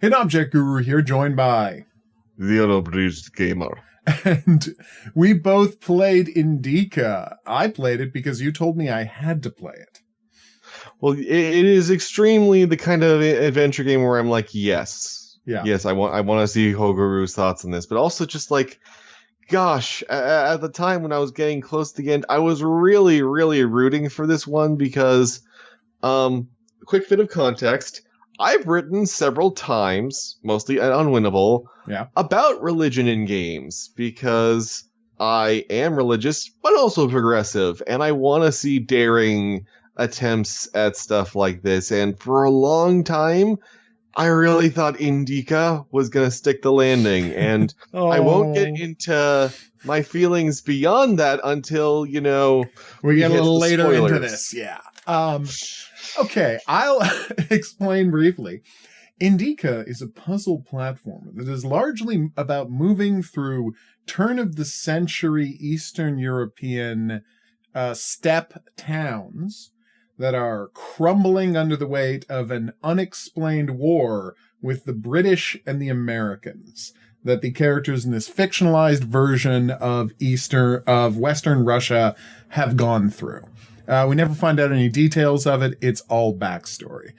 Hidden Object Guru here, joined by the Unabridged Gamer. And we both played Indika. I played it because you told me I had to play it. Well, it is extremely the kind of adventure game where I'm like, yes, I want to see Hoguru's thoughts on this, but also just like, gosh, at the time when I was getting close to the end, I was really, really rooting for this one because, quick bit of context. I've written several times, mostly at Unwinnable, about religion in games because I am religious, but also progressive, and I want to see daring attempts at stuff like this. And for a long time, I really thought Indika was going to stick the landing, and I won't get into my feelings beyond that until, we get a little later into this. Okay, I'll explain briefly. Indika is a puzzle platformer that is largely about moving through turn-of-the-century Eastern European steppe towns that are crumbling under the weight of an unexplained war with the British and the Americans that the characters in this fictionalized version of Western Russia have gone through. We never find out any details of it. It's all backstory.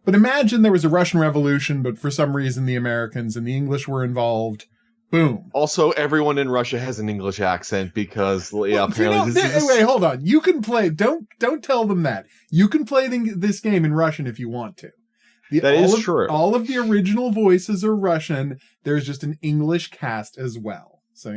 But imagine there was a Russian Revolution, but for some reason the Americans and the English were involved. Boom. Also, everyone in Russia has an English accent because, apparently... Wait, hold on. You can play... Don't tell them that. You can play this game in Russian if you want to. That is true. All of the original voices are Russian. There's just an English cast as well. So,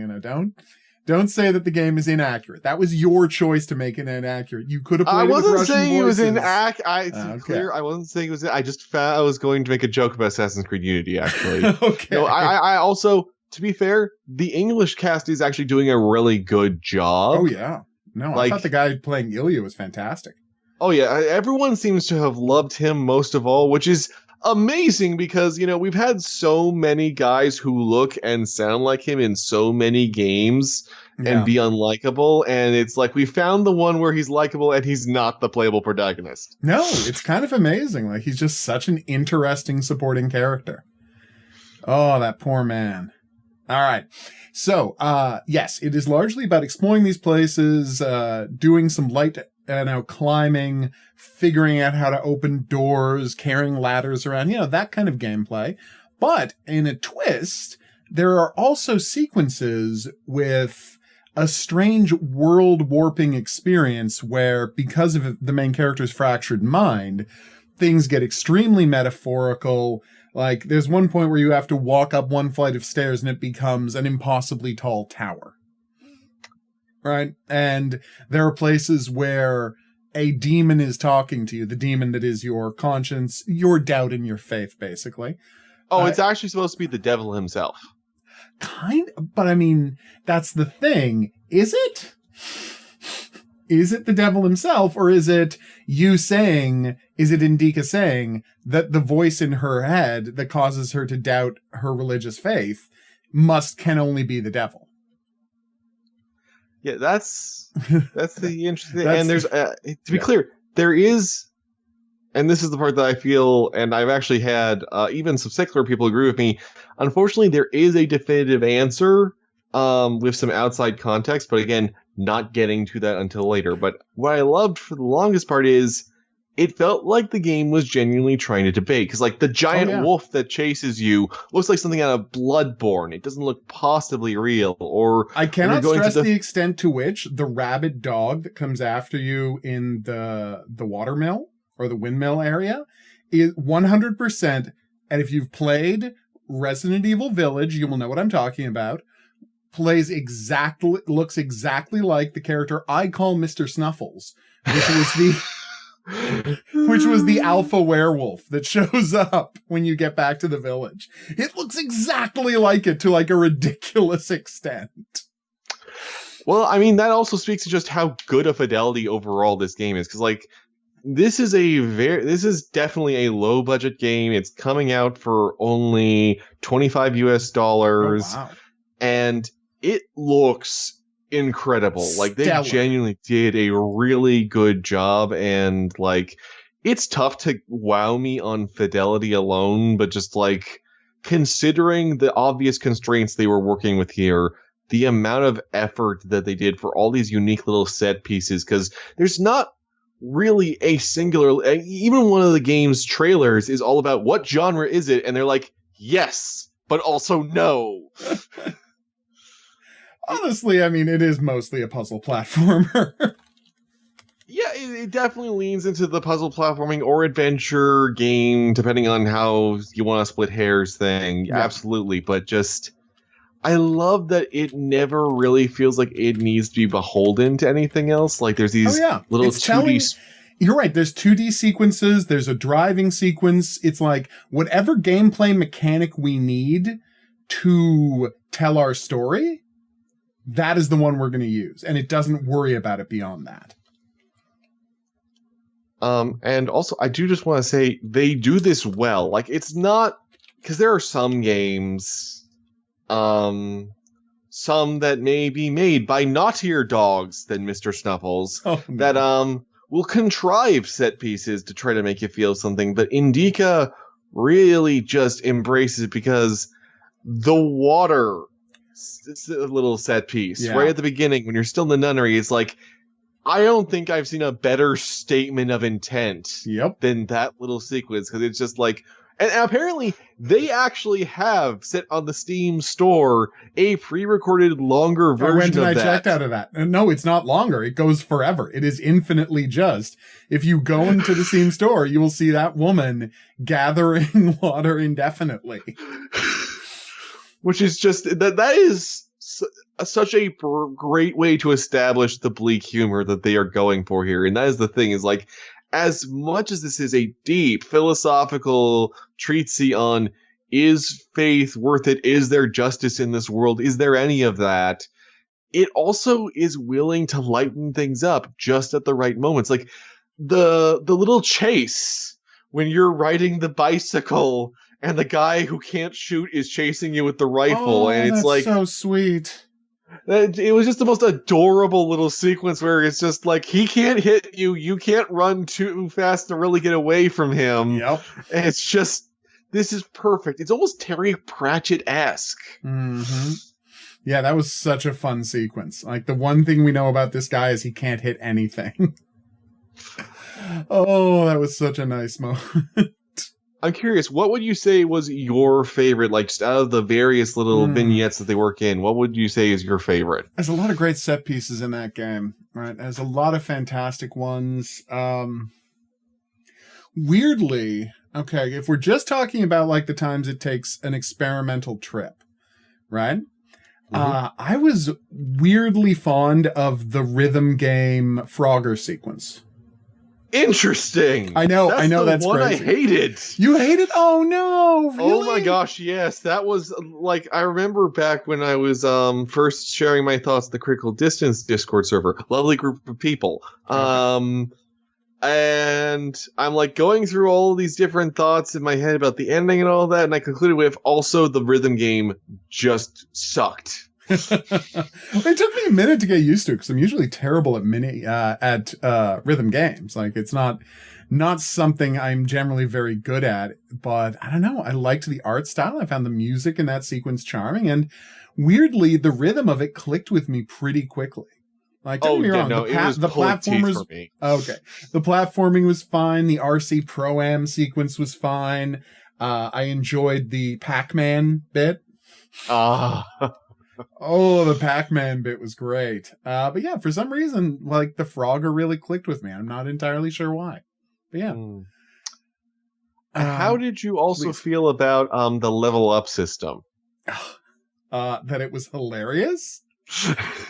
don't say that the game is inaccurate. That was your choice to make it inaccurate. You could have played it with Russian voices. I wasn't saying it was inaccurate. I wasn't saying it was... I just found I was going to make a joke about Assassin's Creed Unity, actually. Okay. I also... To be fair, the English cast is actually doing a really good job. Oh, yeah. No, I thought the guy playing Ilya was fantastic. Oh, yeah. Everyone seems to have loved him most of all, which is amazing because, we've had so many guys who look and sound like him in so many games and be unlikable. And it's like we found the one where he's likable and he's not the playable protagonist. No, it's kind of amazing. Like, he's just such an interesting supporting character. Oh, that poor man. All right. So, yes, it is largely about exploring these places, doing some light climbing, figuring out how to open doors, carrying ladders around, that kind of gameplay. But in a twist, there are also sequences with a strange world warping experience where, because of the main character's fractured mind, things get extremely metaphorical. Like, there's one point where you have to walk up one flight of stairs and it becomes an impossibly tall tower. Right? And there are places where a demon is talking to you, the demon that is your conscience, your doubt in your faith, basically. Oh, it's actually supposed to be the devil himself. But I mean, that's the thing. Is it? Is it the devil himself, or is it Indika saying that the voice in her head that causes her to doubt her religious faith can only be the devil? Yeah, that's the interesting thing. And there's, to be clear, there is, and this is the part that I feel, and I've actually had even some secular people agree with me, unfortunately there is a definitive answer with some outside context, but again, not getting to that until later. But what I loved for the longest part is it felt like the game was genuinely trying to debate. Because, like, the giant wolf that chases you looks like something out of Bloodborne. It doesn't look possibly real. Or I cannot stress the extent to which the rabid dog that comes after you in the watermill or the windmill area is 100%. And if you've played Resident Evil Village, you will know what I'm talking about. Looks exactly like the character I call Mr. Snuffles, which was the alpha werewolf that shows up when you get back to the village. It looks exactly like it to like a ridiculous extent. Well, I mean, that also speaks to just how good a fidelity overall this game is, because like this is definitely a low budget game. It's coming out for only $25. Oh, wow. And it looks incredible. Like, they genuinely did a really good job, and like it's tough to wow me on fidelity alone, but just like considering the obvious constraints they were working with here, the amount of effort that they did for all these unique little set pieces, because there's not really a singular, even one of the game's trailers is all about what genre is it, and they're like, yes, but also no. Honestly, I mean, it is mostly a puzzle platformer. Yeah, it definitely leans into the puzzle platforming or adventure game, depending on how you want to split hairs thing. Yeah. Absolutely, but just... I love that it never really feels like it needs to be beholden to anything else. Like, there's these little 2D... You're right, there's 2D sequences, there's a driving sequence. It's like, whatever gameplay mechanic we need to tell our story, that is the one we're going to use. And it doesn't worry about it beyond that. And also, I do just want to say, they do this well. Like, it's not... Because there are some games... some that may be made by naughtier dogs than Mr. Snuffles that will contrive set pieces to try to make you feel something, but Indika really just embraces it because the water, it's a little set piece right at the beginning when you're still in the nunnery. It's like, I don't think I've seen a better statement of intent than that little sequence, because it's just like... And apparently, they actually have set on the Steam store a pre-recorded longer version of that. When did I checked out of that? No, it's not longer. It goes forever. It is infinitely just. If you go into the Steam store, you will see that woman gathering water indefinitely. Which is just... That is such a great way to establish the bleak humor that they are going for here. And that is the thing, is like... As much as this is a deep philosophical treatise on, is faith worth it? Is there justice in this world? Is there any of that? It also is willing to lighten things up just at the right moments. Like the little chase when you're riding the bicycle and the guy who can't shoot is chasing you with the rifle. And it's that's like so sweet. It was just the most adorable little sequence where it's just like, he can't hit you, you can't run too fast to really get away from him. Yep. And it's just, this is perfect. It's almost Terry Pratchett-esque. Mm-hmm. Yeah, that was such a fun sequence. Like, the one thing we know about this guy is he can't hit anything. Oh, that was such a nice moment. I'm curious, what would you say was your favorite, like, just out of the various little vignettes that they work in, what would you say is your favorite? There's a lot of great set pieces in that game, right? There's a lot of fantastic ones. Weirdly, okay, if we're just talking about, like, the times it takes an experimental trip, right? Mm-hmm. I was weirdly fond of the rhythm game Frogger sequence. Interesting. I know that's one crazy. I hated. You hated? Oh no! Really? Oh my gosh, yes. That was like, I remember back when I was first sharing my thoughts in the Critical Distance Discord server. Lovely group of people. Okay. And I'm like going through all these different thoughts in my head about the ending and all that, and I concluded with also the rhythm game just sucked. It took me a minute to get used to it because I'm usually terrible at rhythm games. Like, it's not something I'm generally very good at, but I don't know. I liked the art style. I found the music in that sequence charming, and weirdly, the rhythm of it clicked with me pretty quickly. Like, don't get me wrong, the platformers for me. Okay, the platforming was fine. The RC Pro-Am sequence was fine. I enjoyed the Pac-Man bit. Oh, the Pac-Man bit was great. But yeah, for some reason, like, the Frogger really clicked with me. I'm not entirely sure why. But yeah. How did you also feel about the level up system? That it was hilarious.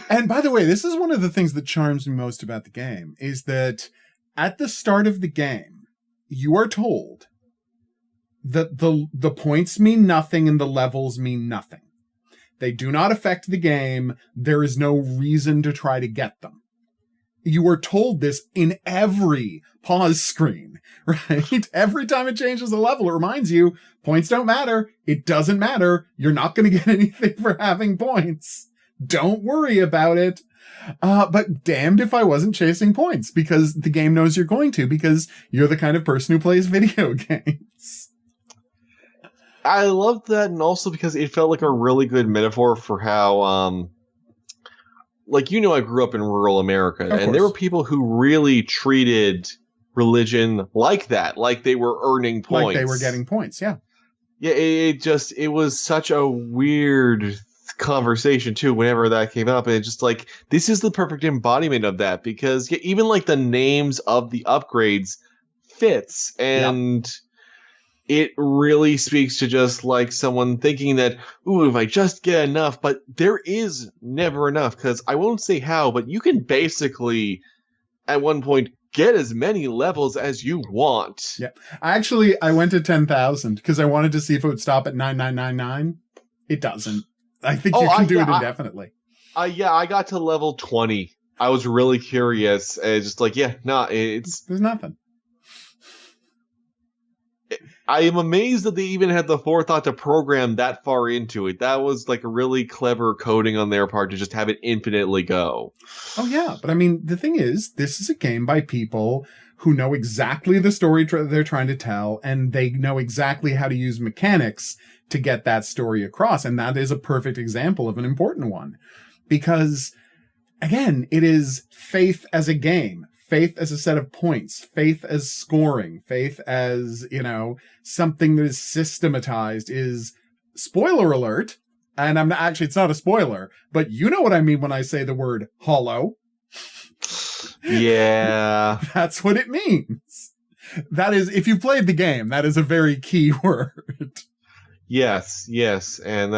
And by the way, this is one of the things that charms me most about the game, is that at the start of the game, you are told that the points mean nothing and the levels mean nothing. They do not affect the game. There is no reason to try to get them. You are told this in every pause screen, right? Every time it changes a level, it reminds you, points don't matter. It doesn't matter. You're not going to get anything for having points. Don't worry about it. But damned if I wasn't chasing points, because the game knows you're going to, because you're the kind of person who plays video games. I loved that, and also because it felt like a really good metaphor for how, like, I grew up in rural America, and there were people who really treated religion like that, like they were earning points. Like they were getting points, yeah. Yeah, it was such a weird conversation, too, whenever that came up, and it's just like, this is the perfect embodiment of that, because even, like, the names of the upgrades fits, and... Yep. It really speaks to just like someone thinking that, ooh, if I just get enough, but there is never enough, because I won't say how, but you can basically, at one point, get as many levels as you want. Yeah. I went to 10,000 because I wanted to see if it would stop at 9,999. It doesn't. I think you can do it indefinitely. I got to level 20. I was really curious. Just like, there's nothing. I am amazed that they even had the forethought to program that far into it. That was like a really clever coding on their part to just have it infinitely go. Oh, yeah. But I mean, the thing is, this is a game by people who know exactly the story they're trying to tell, and they know exactly how to use mechanics to get that story across. And that is a perfect example of an important one. Because, again, it is faith as a game. Faith as a set of points, faith as scoring, faith as, something that is systematized is, spoiler alert, and it's not a spoiler, but you know what I mean when I say the word hollow. Yeah. That's what it means. That is, if you played the game, that is a very key word. Yes, and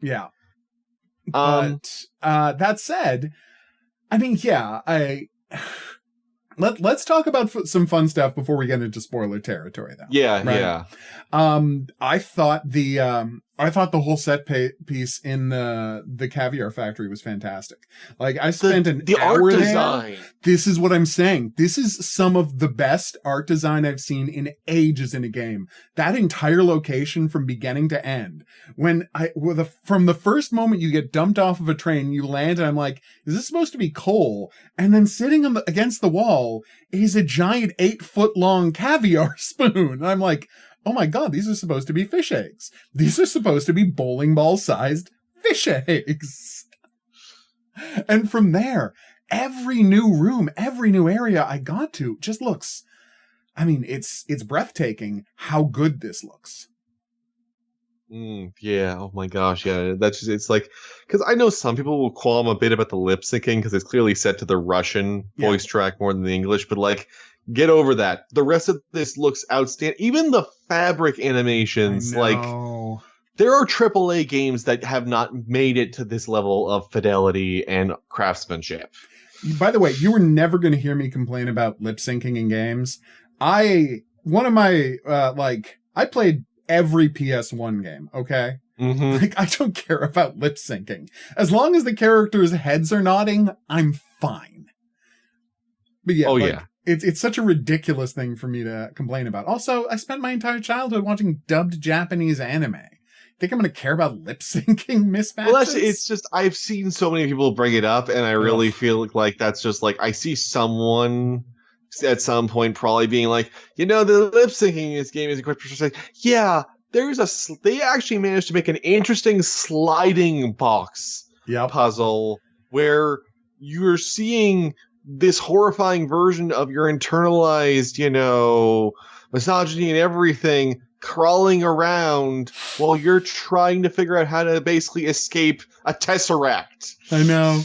Yeah. But, that said, I mean, let's talk about some fun stuff before we get into spoiler territory, though. Yeah, right? Yeah. I thought the whole set piece in the Caviar Factory was fantastic. Like, I spent an hour art design. There. This is what I'm saying. This is some of the best art design I've seen in ages in a game. That entire location from beginning to end. From the first moment you get dumped off of a train, you land, and I'm like, is this supposed to be coal? And then sitting against the wall is a giant 8-foot-long caviar spoon. And I'm like, oh my God, these are supposed to be fish eggs. These are supposed to be bowling ball-sized fish eggs. And from there, every new room, every new area I got to just looks, it's breathtaking how good this looks. Yeah. Oh my gosh. Yeah. That's just, it's like, because I know some people will qualm a bit about the lip syncing because it's clearly set to the Russian voice track more than the English, but like, get over that. The rest of this looks outstanding. Even the fabric animations, like, there are AAA games that have not made it to this level of fidelity and craftsmanship. By the way, you were never going to hear me complain about lip syncing in games. I played every PS1 game, okay? Mm-hmm. Like, I don't care about lip syncing. As long as the characters' heads are nodding, I'm fine. But yeah, it's such a ridiculous thing for me to complain about. Also, I spent my entire childhood watching dubbed Japanese anime. Think I'm going to care about lip syncing mismatches? Well, it's just, I've seen so many people bring it up, and I really feel like that's just like, I see someone at some point probably being like, the lip syncing in this game is a question. Yeah, they actually managed to make an interesting sliding box puzzle where you're seeing this horrifying version of your internalized, misogyny and everything crawling around while you're trying to figure out how to basically escape a tesseract. I know.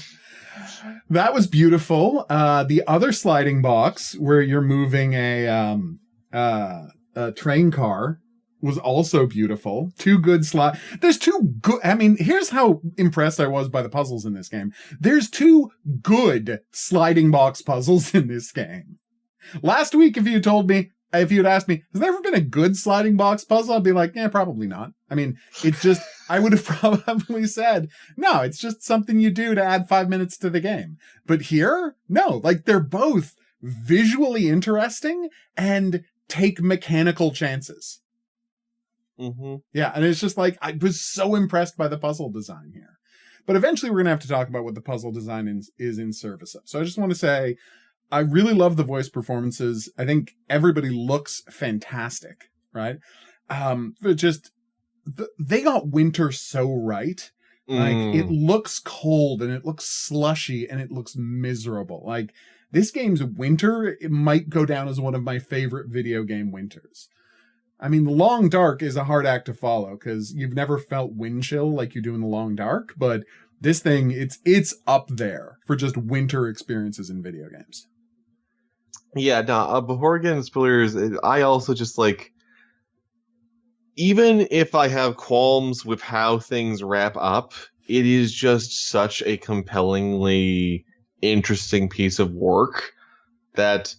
That was beautiful. The other sliding box where you're moving a train car was also beautiful. There's two good, here's how impressed I was by the puzzles in this game. There's two good sliding box puzzles in this game. Last week, if you'd asked me, has there ever been a good sliding box puzzle? I'd be like, probably not. It's just, I would have probably said, no, it's just something you do to add 5 minutes to the game. But here, no, like, they're both visually interesting and take mechanical chances. Mm-hmm. Yeah, and it's just like, I was so impressed by the puzzle design here. But eventually we're going to have to talk about what the puzzle design is in service of. So I just want to say, I really love the voice performances. I think everybody looks fantastic, right? just they got winter so right. Like, it looks cold and it looks slushy and it looks miserable. Like, this game's winter, it might go down as one of my favorite video game winters. I mean, The Long Dark is a hard act to follow because you've never felt wind chill like you do in The Long Dark, but this thing, it's up there for just winter experiences in video games. Yeah, no, before we get into spoilers, I also just like, even if I have qualms with how things wrap up, it is just such a compellingly interesting piece of work that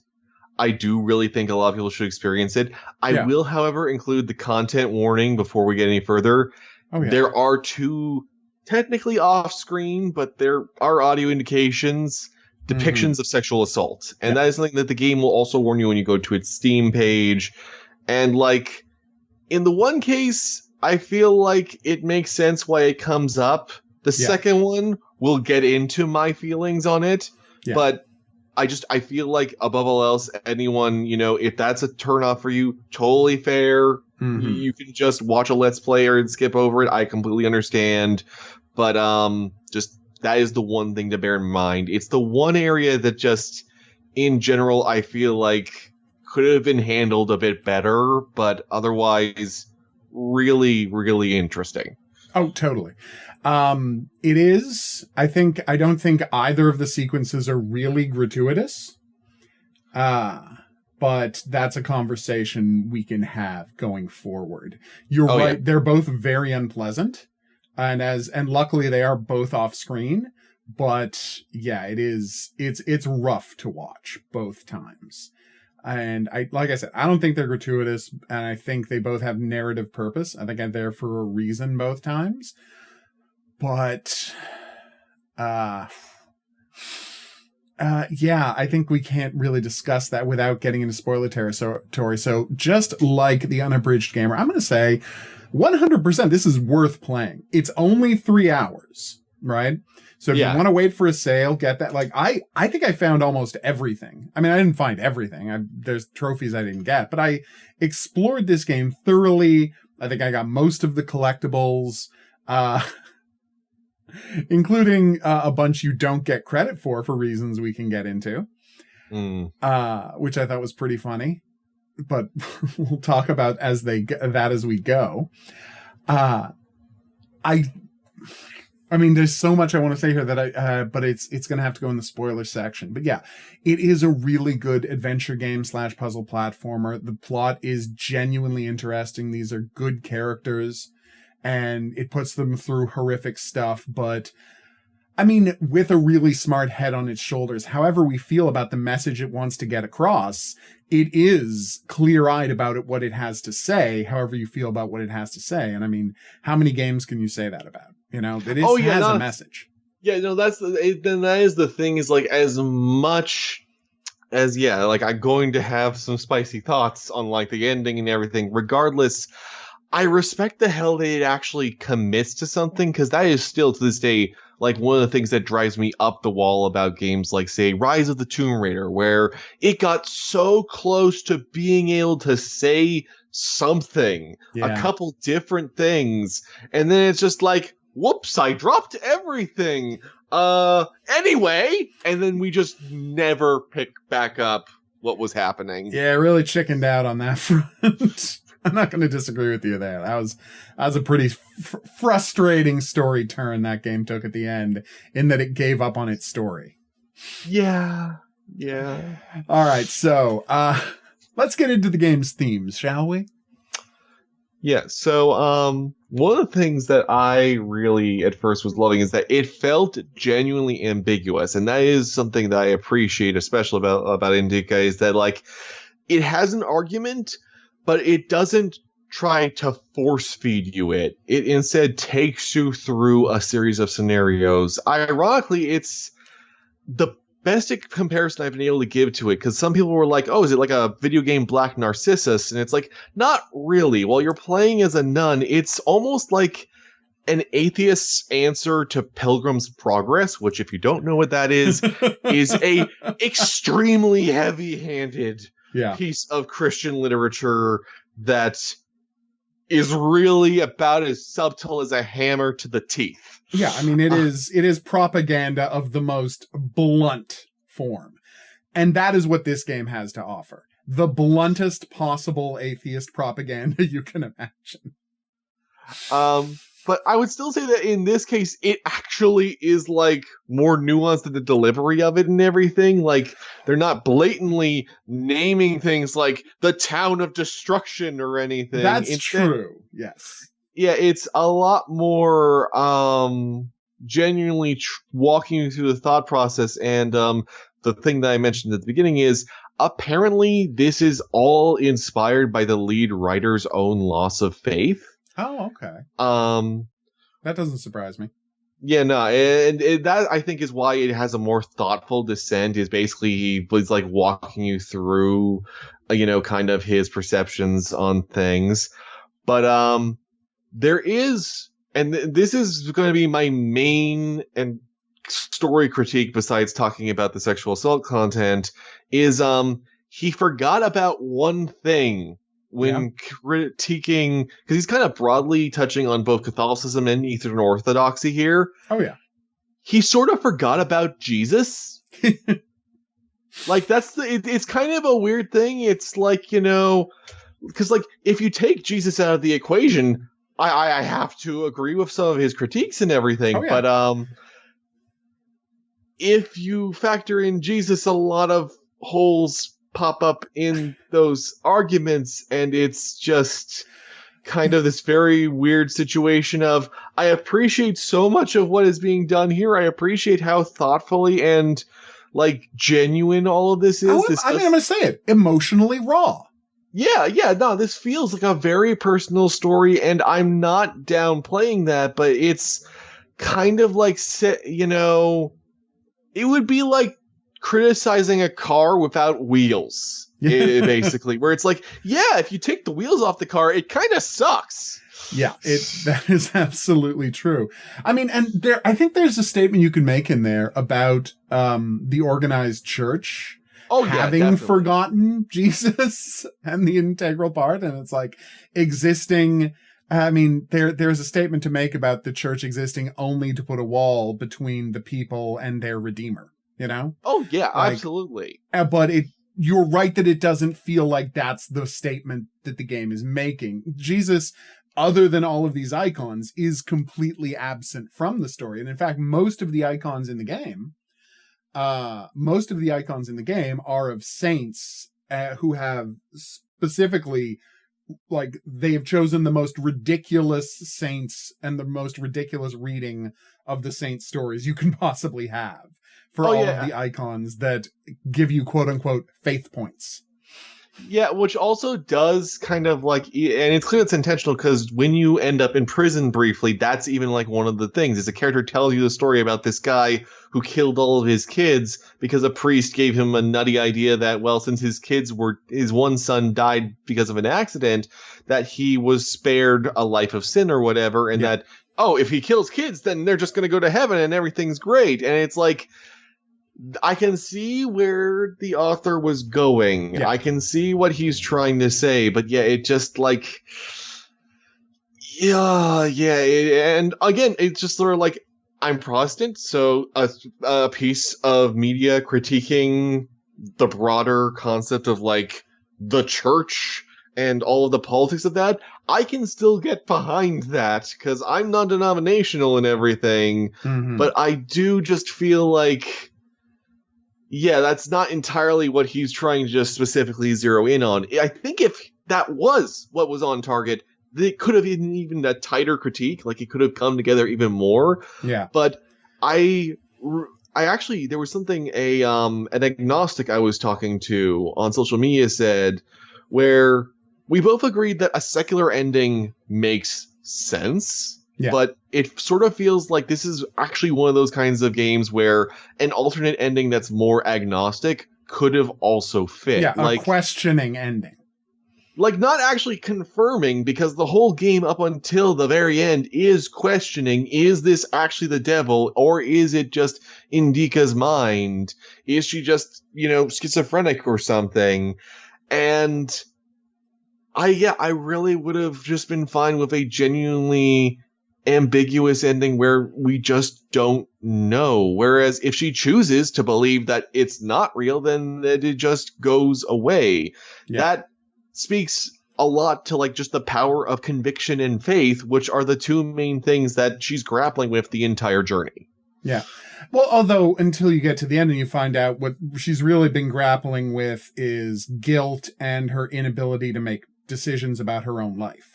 I do really think a lot of people should experience it. I will, however, include the content warning before we get any further. Oh, yeah. There are 2 technically off-screen, but there are audio indications, depictions of sexual assault. And that is something that the game will also warn you when you go to its Steam page. And, like, in the one case, I feel like it makes sense why it comes up. The second one, we'll get into my feelings on it. Yeah. But I feel like, above all else, anyone, if that's a turnoff for you, totally fair. You can just watch a Let's Play and skip over it. I completely understand. But just that is the one thing to bear in mind. It's the one area that just, in general, I feel like could have been handled a bit better, but otherwise really, really interesting. Oh, totally. It is. I don't think either of the sequences are really gratuitous. But that's a conversation we can have going forward. You're right. Yeah. They're both very unpleasant. And luckily they are both off screen, but yeah, it's rough to watch both times. And like I said, I don't think they're gratuitous, and I think they both have narrative purpose. I think they're there for a reason both times. But, yeah, I think we can't really discuss that without getting into spoiler territory. So just like The Unabridged Gamer, I'm going to say 100% this is worth playing. It's only 3 hours, right? So if you want to wait for a sale, get that. Like, I think I found almost everything. I mean, I didn't find everything. There's trophies I didn't get, but I explored this game thoroughly. I think I got most of the collectibles, including a bunch you don't get credit for reasons we can get into, which I thought was pretty funny. But we'll talk about as we go. I mean, there's so much I want to say here that but it's going to have to go in the spoiler section. But yeah, it is a really good adventure game / puzzle platformer. The plot is genuinely interesting. These are good characters, and it puts them through horrific stuff. But I mean, with a really smart head on its shoulders, however we feel about the message it wants to get across, it is clear-eyed about what it has to say, however you feel about what it has to say. And I mean, how many games can you say that about? That has a message. Yeah, no, that is the thing, is like, as much as, like, I'm going to have some spicy thoughts on, like, the ending and everything. Regardless, I respect the hell that it actually commits to something, because that is still, to this day, like, one of the things that drives me up the wall about games like, say, Rise of the Tomb Raider, where it got so close to being able to say something, a couple different things, and then it's just like, whoops, I dropped everything. Anyway, and then we just never pick back up what was happening. Yeah, really chickened out on that front. I'm not going to disagree with you there. That was a pretty frustrating story turn that game took at the end, in that it gave up on its story. Yeah. All right, so let's get into the game's themes, shall we? Yeah, so one of the things that I really at first was loving is that it felt genuinely ambiguous, and that is something that I appreciate, especially about Indika, is that, like, it has an argument, but it doesn't try to force feed you it. It instead takes you through a series of scenarios. Ironically, it's the best comparison I've been able to give to it, because some people were like, oh, is it like a video game Black Narcissus? And it's like, not really. While you're playing as a nun, it's almost like an atheist's answer to Pilgrim's Progress, which, if you don't know what that is a extremely heavy-handed piece of Christian literature that is really about as subtle as a hammer to the teeth. Yeah, I mean, it is propaganda of the most blunt form. And that is what this game has to offer. The bluntest possible atheist propaganda you can imagine. But I would still say that in this case, it actually is like more nuanced in the delivery of it and everything. Like, they're not blatantly naming things like the town of destruction or anything. That's true. Yes. Yeah, it's a lot more genuinely walking you through the thought process. And the thing that I mentioned at the beginning is apparently this is all inspired by the lead writer's own loss of faith. Oh, okay. That doesn't surprise me. Yeah, no, and that I think is why it has a more thoughtful descent. Is basically he was like walking you through, kind of his perceptions on things. But there is, and this is going to be my main and story critique besides talking about the sexual assault content, is he forgot about one thing when critiquing, because he's kind of broadly touching on both Catholicism and Eastern Orthodoxy here. Oh, yeah. He sort of forgot about Jesus. Like, it's kind of a weird thing. It's like, because like, if you take Jesus out of the equation, I have to agree with some of his critiques and everything. Oh, yeah. But if you factor in Jesus, a lot of holes pop up in those arguments, and it's just kind of this very weird situation of, I appreciate so much of what is being done here. I appreciate how thoughtfully and like genuine all of this is. I'm going to say it, emotionally raw. Yeah, no, this feels like a very personal story, and I'm not downplaying that, but it's kind of like, it would be like criticizing a car without wheels, basically, where it's like, yeah, if you take the wheels off the car, it kind of sucks. Yeah, that is absolutely true. I mean, and I think there's a statement you can make in there about the organized church having forgotten Jesus and the integral part, and it's like existing. I mean, there's a statement to make about the church existing only to put a wall between the people and their Redeemer. Oh yeah, like, absolutely. But you're right that it doesn't feel like that's the statement that the game is making. Jesus, other than all of these icons, is completely absent from the story. And in fact, most of the icons in the game are of saints who have specifically, like, they have chosen the most ridiculous saints and the most ridiculous reading of the saint stories you can possibly have for all of the icons that give you quote unquote faith points. Yeah, which also does kind of like, and it's clear it's intentional, because when you end up in prison briefly, that's even like one of the things, is a character tells you the story about this guy who killed all of his kids because a priest gave him a nutty idea that, well, since his one son died because of an accident, that he was spared a life of sin or whatever, and that, if he kills kids, then they're just going to go to heaven and everything's great. And it's like, I can see where the author was going. Yeah. I can see what he's trying to say, but it just like, and again, it's just sort of like, I'm Protestant, so a piece of media critiquing the broader concept of like the church and all of the politics of that, I can still get behind that, because I'm non-denominational and everything, but I do just feel like, that's not entirely what he's trying to just specifically zero in on. I think if that was what was on target, it could have been even a tighter critique. Like, it could have come together even more. Yeah. But I actually, there was something an agnostic I was talking to on social media said, where we both agreed that a secular ending makes sense. Yeah. But it sort of feels like this is actually one of those kinds of games where an alternate ending that's more agnostic could have also fit. Yeah, a questioning ending. Like, not actually confirming, because the whole game up until the very end is questioning, is this actually the devil, or is it just Indika's mind? Is she just, schizophrenic or something? And I really would have just been fine with a genuinely ambiguous ending where we just don't know. Whereas if she chooses to believe that it's not real, then it just goes away. Yeah. That speaks a lot to like just the power of conviction and faith, which are the two main things that she's grappling with the entire journey. Yeah. Well, although until you get to the end and you find out what she's really been grappling with is guilt and her inability to make decisions about her own life.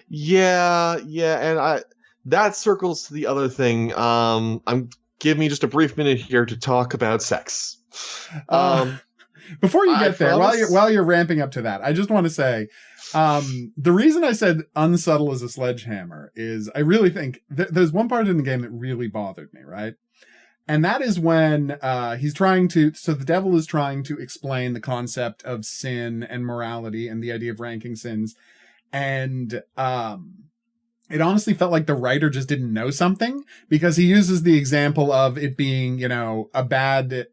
Yeah, and that circles to the other thing. Give me just a brief minute here to talk about sex. Before you get there, while you're ramping up to that, I just want to say, the reason I said unsubtle as a sledgehammer is I really think there's one part in the game that really bothered me, right? And that is when he's trying to, so the devil is trying to explain the concept of sin and morality and the idea of ranking sins. And it honestly felt like the writer just didn't know something, because he uses the example of it being, you know, a bad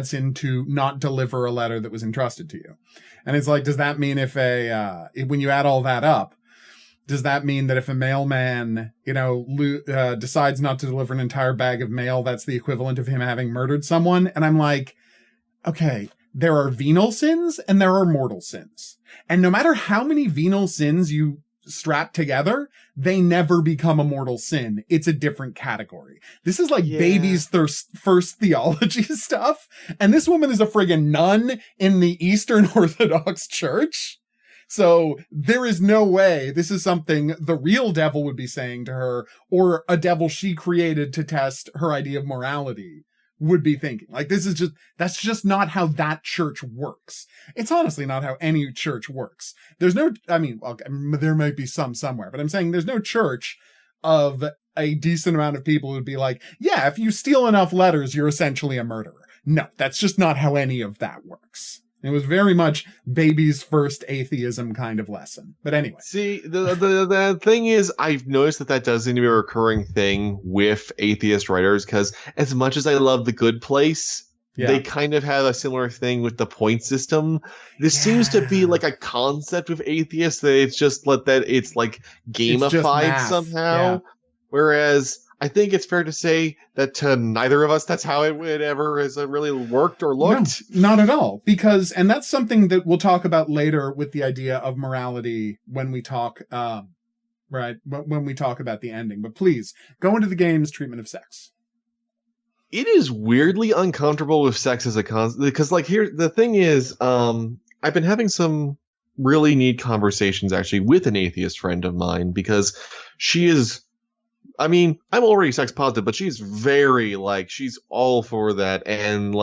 sin to not deliver a letter that was entrusted to you. And it's like, does that mean when you add all that up, does that mean that if a mailman, you know, decides not to deliver an entire bag of mail, that's the equivalent of him having murdered someone? And I'm like, okay, there are venial sins and there are mortal sins. And no matter how many venial sins you strap together, they never become a mortal sin. It's a different category. This is like baby's first theology stuff. And this woman is a friggin' nun in the Eastern Orthodox Church. So there is no way this is something the real devil would be saying to her, or a devil she created to test her idea of morality would be thinking. Like, that's just not how that church works. It's honestly not how any church works. There's no, I mean, well, there might be some somewhere, but I'm saying there's no church of a decent amount of people who'd be like, yeah, if you steal enough letters, you're essentially a murderer. No, that's just not how any of that works. It was very much baby's first atheism kind of lesson. But anyway. See, the thing is, I've noticed that does seem to be a recurring thing with atheist writers, because as much as I love The Good Place, they kind of have a similar thing with the point system. This seems to be like a concept with atheists that it's just that it's like gamified somehow. Whereas I think it's fair to say that to neither of us, that's how it would ever has really worked or looked. No, not at all. Because, and that's something that we'll talk about later with the idea of morality when we talk, when we talk about the ending. But please, go into the game's treatment of sex. It is weirdly uncomfortable with sex as a concept. Because, like, here, the thing is, I've been having some really neat conversations, actually, with an atheist friend of mine, because she is... I mean, I'm already sex positive, but she's very, she's all for that. And,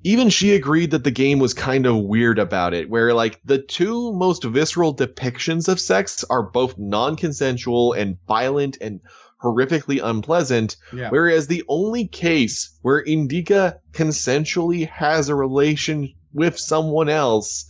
even she agreed that the game was kind of weird about it, where, the two most visceral depictions of sex are both non-consensual and violent and horrifically unpleasant, whereas the only case where Indika consensually has a relation with someone else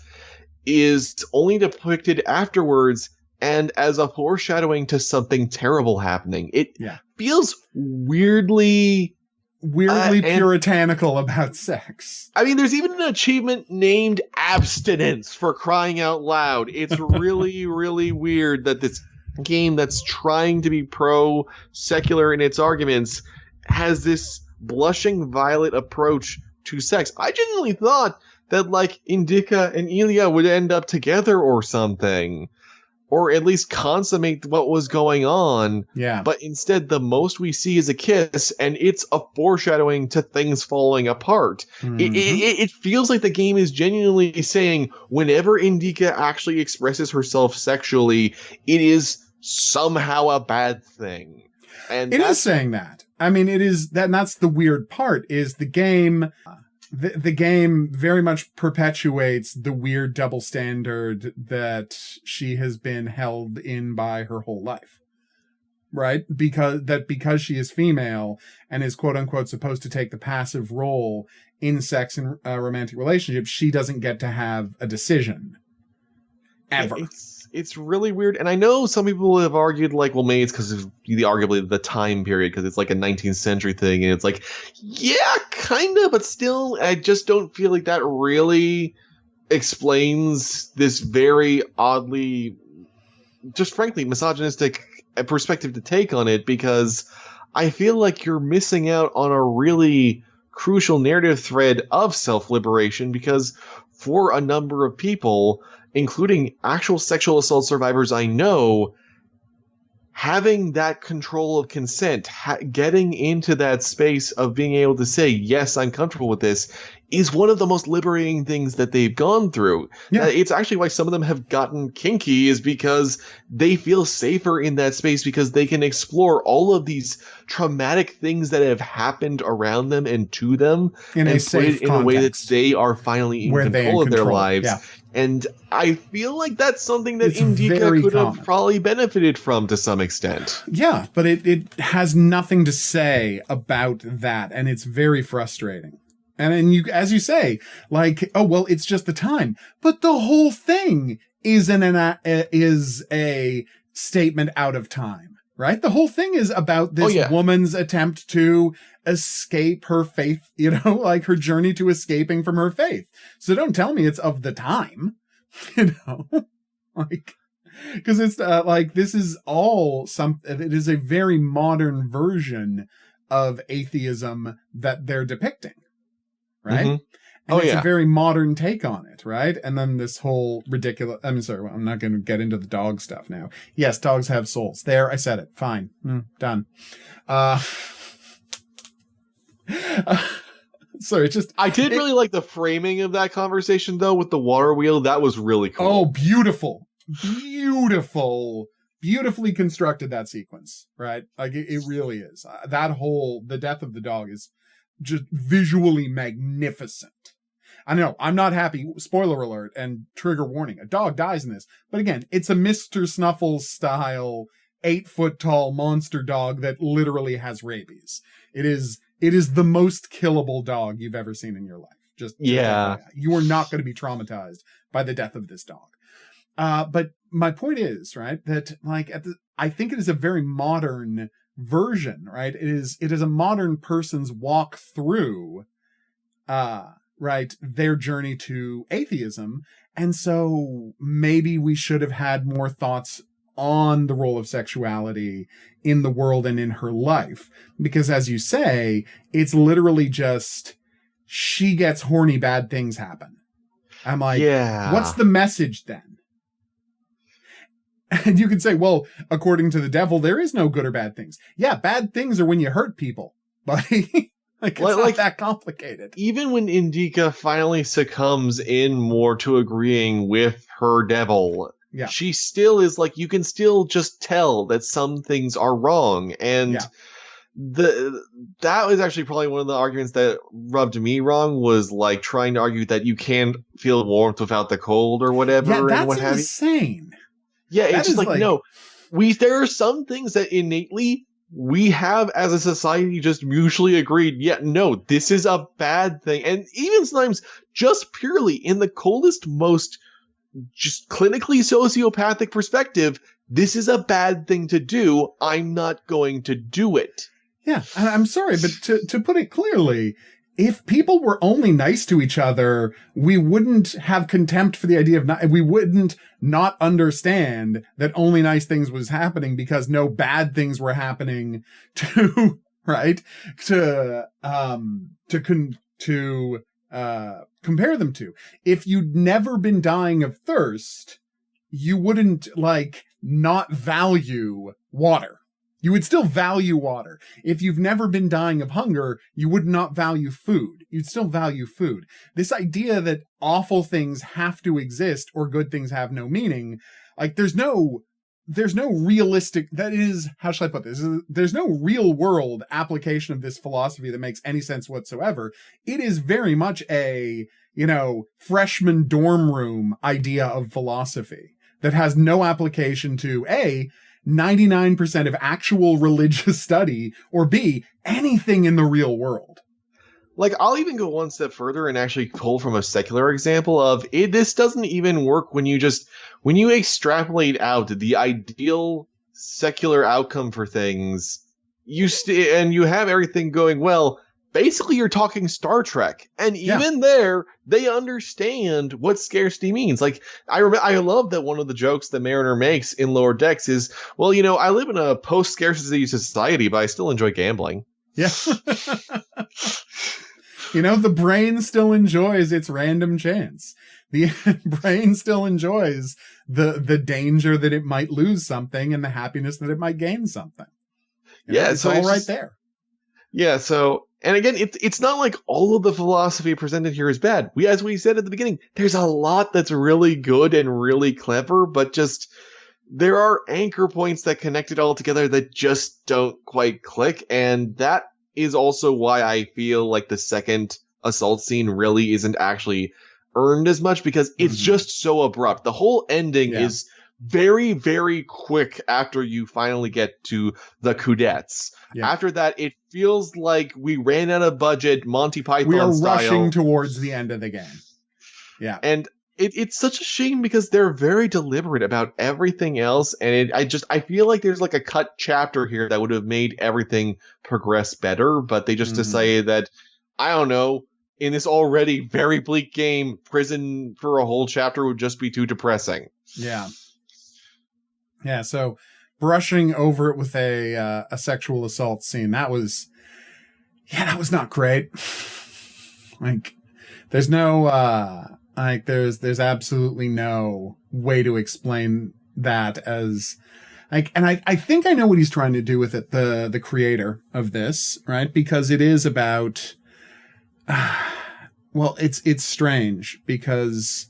is only depicted afterwards and as a foreshadowing to something terrible happening. It feels weirdly puritanical about sex. I mean, there's even an achievement named abstinence, for crying out loud. It's really, really weird that this game that's trying to be pro-secular in its arguments has this blushing violet approach to sex. I genuinely thought that, Indika and Ilya would end up together or something, or at least consummate what was going on. Yeah. But instead, the most we see is a kiss, and it's a foreshadowing to things falling apart. Mm-hmm. It feels like the game is genuinely saying whenever Indika actually expresses herself sexually, it is somehow a bad thing. And it is saying that. I mean, it is that, and that's the weird part, is the game... The game very much perpetuates the weird double standard that she has been held in by her whole life, right? Because she is female and is quote unquote supposed to take the passive role in sex and romantic relationships, she doesn't get to have a decision ever. It's really weird. And I know some people have argued, maybe it's because of arguably the time period, because it's a 19th century thing. And it's yeah, kind of, but still, I just don't feel like that really explains this very oddly, just frankly, misogynistic perspective to take on it, because I feel like you're missing out on a really crucial narrative thread of self-liberation, because for a number of people, including actual sexual assault survivors I know, having that control of consent, getting into that space of being able to say, yes, I'm comfortable with this, is one of the most liberating things that they've gone through. Yeah. It's actually why some of them have gotten kinky, is because they feel safer in that space, because they can explore all of these traumatic things that have happened around them and to them, and put it in a way that they are finally in control of their lives. Yeah. And I feel like that's something that Indika could have probably benefited from to some extent. Yeah, but it has nothing to say about that, and it's very frustrating. And then you, as you say, like, oh, well, it's just the time. But the whole thing is a statement out of time, right? The whole thing is about this woman's attempt to escape her faith, like her journey to escaping from her faith. So don't tell me it's of the time, like, because it's like, this is all it is a very modern version of atheism that they're depicting. Right? Mm-hmm. And it's a very modern take on it, right? And then this whole ridiculous... I'm sorry, I'm not going to get into the dog stuff now. Yes, dogs have souls. There, I said it. Fine. Done. Sorry, it's just... I did really like the framing of that conversation, though, with the water wheel. That was really cool. Oh, beautiful. Beautiful. Beautifully constructed, that sequence, right? Like, it really is. The death of the dog is just visually magnificent. I know, I'm not happy. Spoiler alert and trigger warning. A dog dies in this. But again, it's a Mr. Snuffles style 8-foot tall monster dog that literally has rabies. It is the most killable dog you've ever seen in your life. You are not going to be traumatized by the death of this dog. But my point is, right, that like I think it is a very modern version, right? It is a modern person's walk through right, their journey to atheism. And so maybe we should have had more thoughts on the role of sexuality in the world and in her life, because as you say, it's literally just she gets horny, bad things happen. I'm like, what's the message then? And you can say, well, according to the devil, there is no good or bad things. Yeah, bad things are when you hurt people. But it's not that complicated. Even when Indika finally succumbs in more to agreeing with her devil, she still is like, you can still just tell that some things are wrong. And that was actually probably one of the arguments that rubbed me wrong, was like trying to argue that you can't feel warmth without the cold or whatever. Yeah, that's and what have insane. Yeah, it's just like, no, there are some things that innately we have as a society just mutually agreed, no, this is a bad thing. And even sometimes just purely in the coldest, most just clinically sociopathic perspective, this is a bad thing to do. I'm not going to do it. Yeah, I'm sorry, but to put it clearly, if people were only nice to each other, we wouldn't have contempt for the idea of we wouldn't not understand that only nice things was happening because no bad things were happening to, right? To compare them to. If you'd never been dying of thirst, you wouldn't not value water. You would still value water. If you've never been dying of hunger, you would not value food. You'd still value food. This idea that awful things have to exist or good things have no meaning, there's no realistic, that is, how shall I put this? There's no real world application of this philosophy that makes any sense whatsoever. It is very much a, freshman dorm room idea of philosophy that has no application to 99% of actual religious study, or B, anything in the real world. I'll even go one step further and actually pull from a secular example of it. This doesn't even work when you extrapolate out the ideal secular outcome for things, and you have everything going well, basically you're talking Star Trek. And even there, they understand what scarcity means. Like, I love that one of the jokes that Mariner makes in Lower Decks is, well, I live in a post-scarcity society, but I still enjoy gambling. Yeah. The brain still enjoys its random chance. The brain still enjoys the danger that it might lose something and the happiness that it might gain something. It's all right there. Yeah, so, and again, it's not like all of the philosophy presented here is bad. As we said at the beginning, there's a lot that's really good and really clever, but just there are anchor points that connect it all together that just don't quite click, and that is also why I feel like the second assault scene really isn't actually earned as much, because it's just so abrupt. The whole ending is very, very quick after you finally get to the Coudettes. Yeah. After that, it feels like we ran out of budget, Monty Python style. We are rushing towards the end of the game. Yeah. And it's such a shame because they're very deliberate about everything else. And I feel like there's like a cut chapter here that would have made everything progress better. But they just decided that, I don't know, in this already very bleak game, prison for a whole chapter would just be too depressing. Yeah. Yeah, so brushing over it with a sexual assault scene, that was not great. Like, there's no, there's absolutely no way to explain that as, like, and I think I know what he's trying to do with it, the creator of this, right? Because it is about, well, it's strange because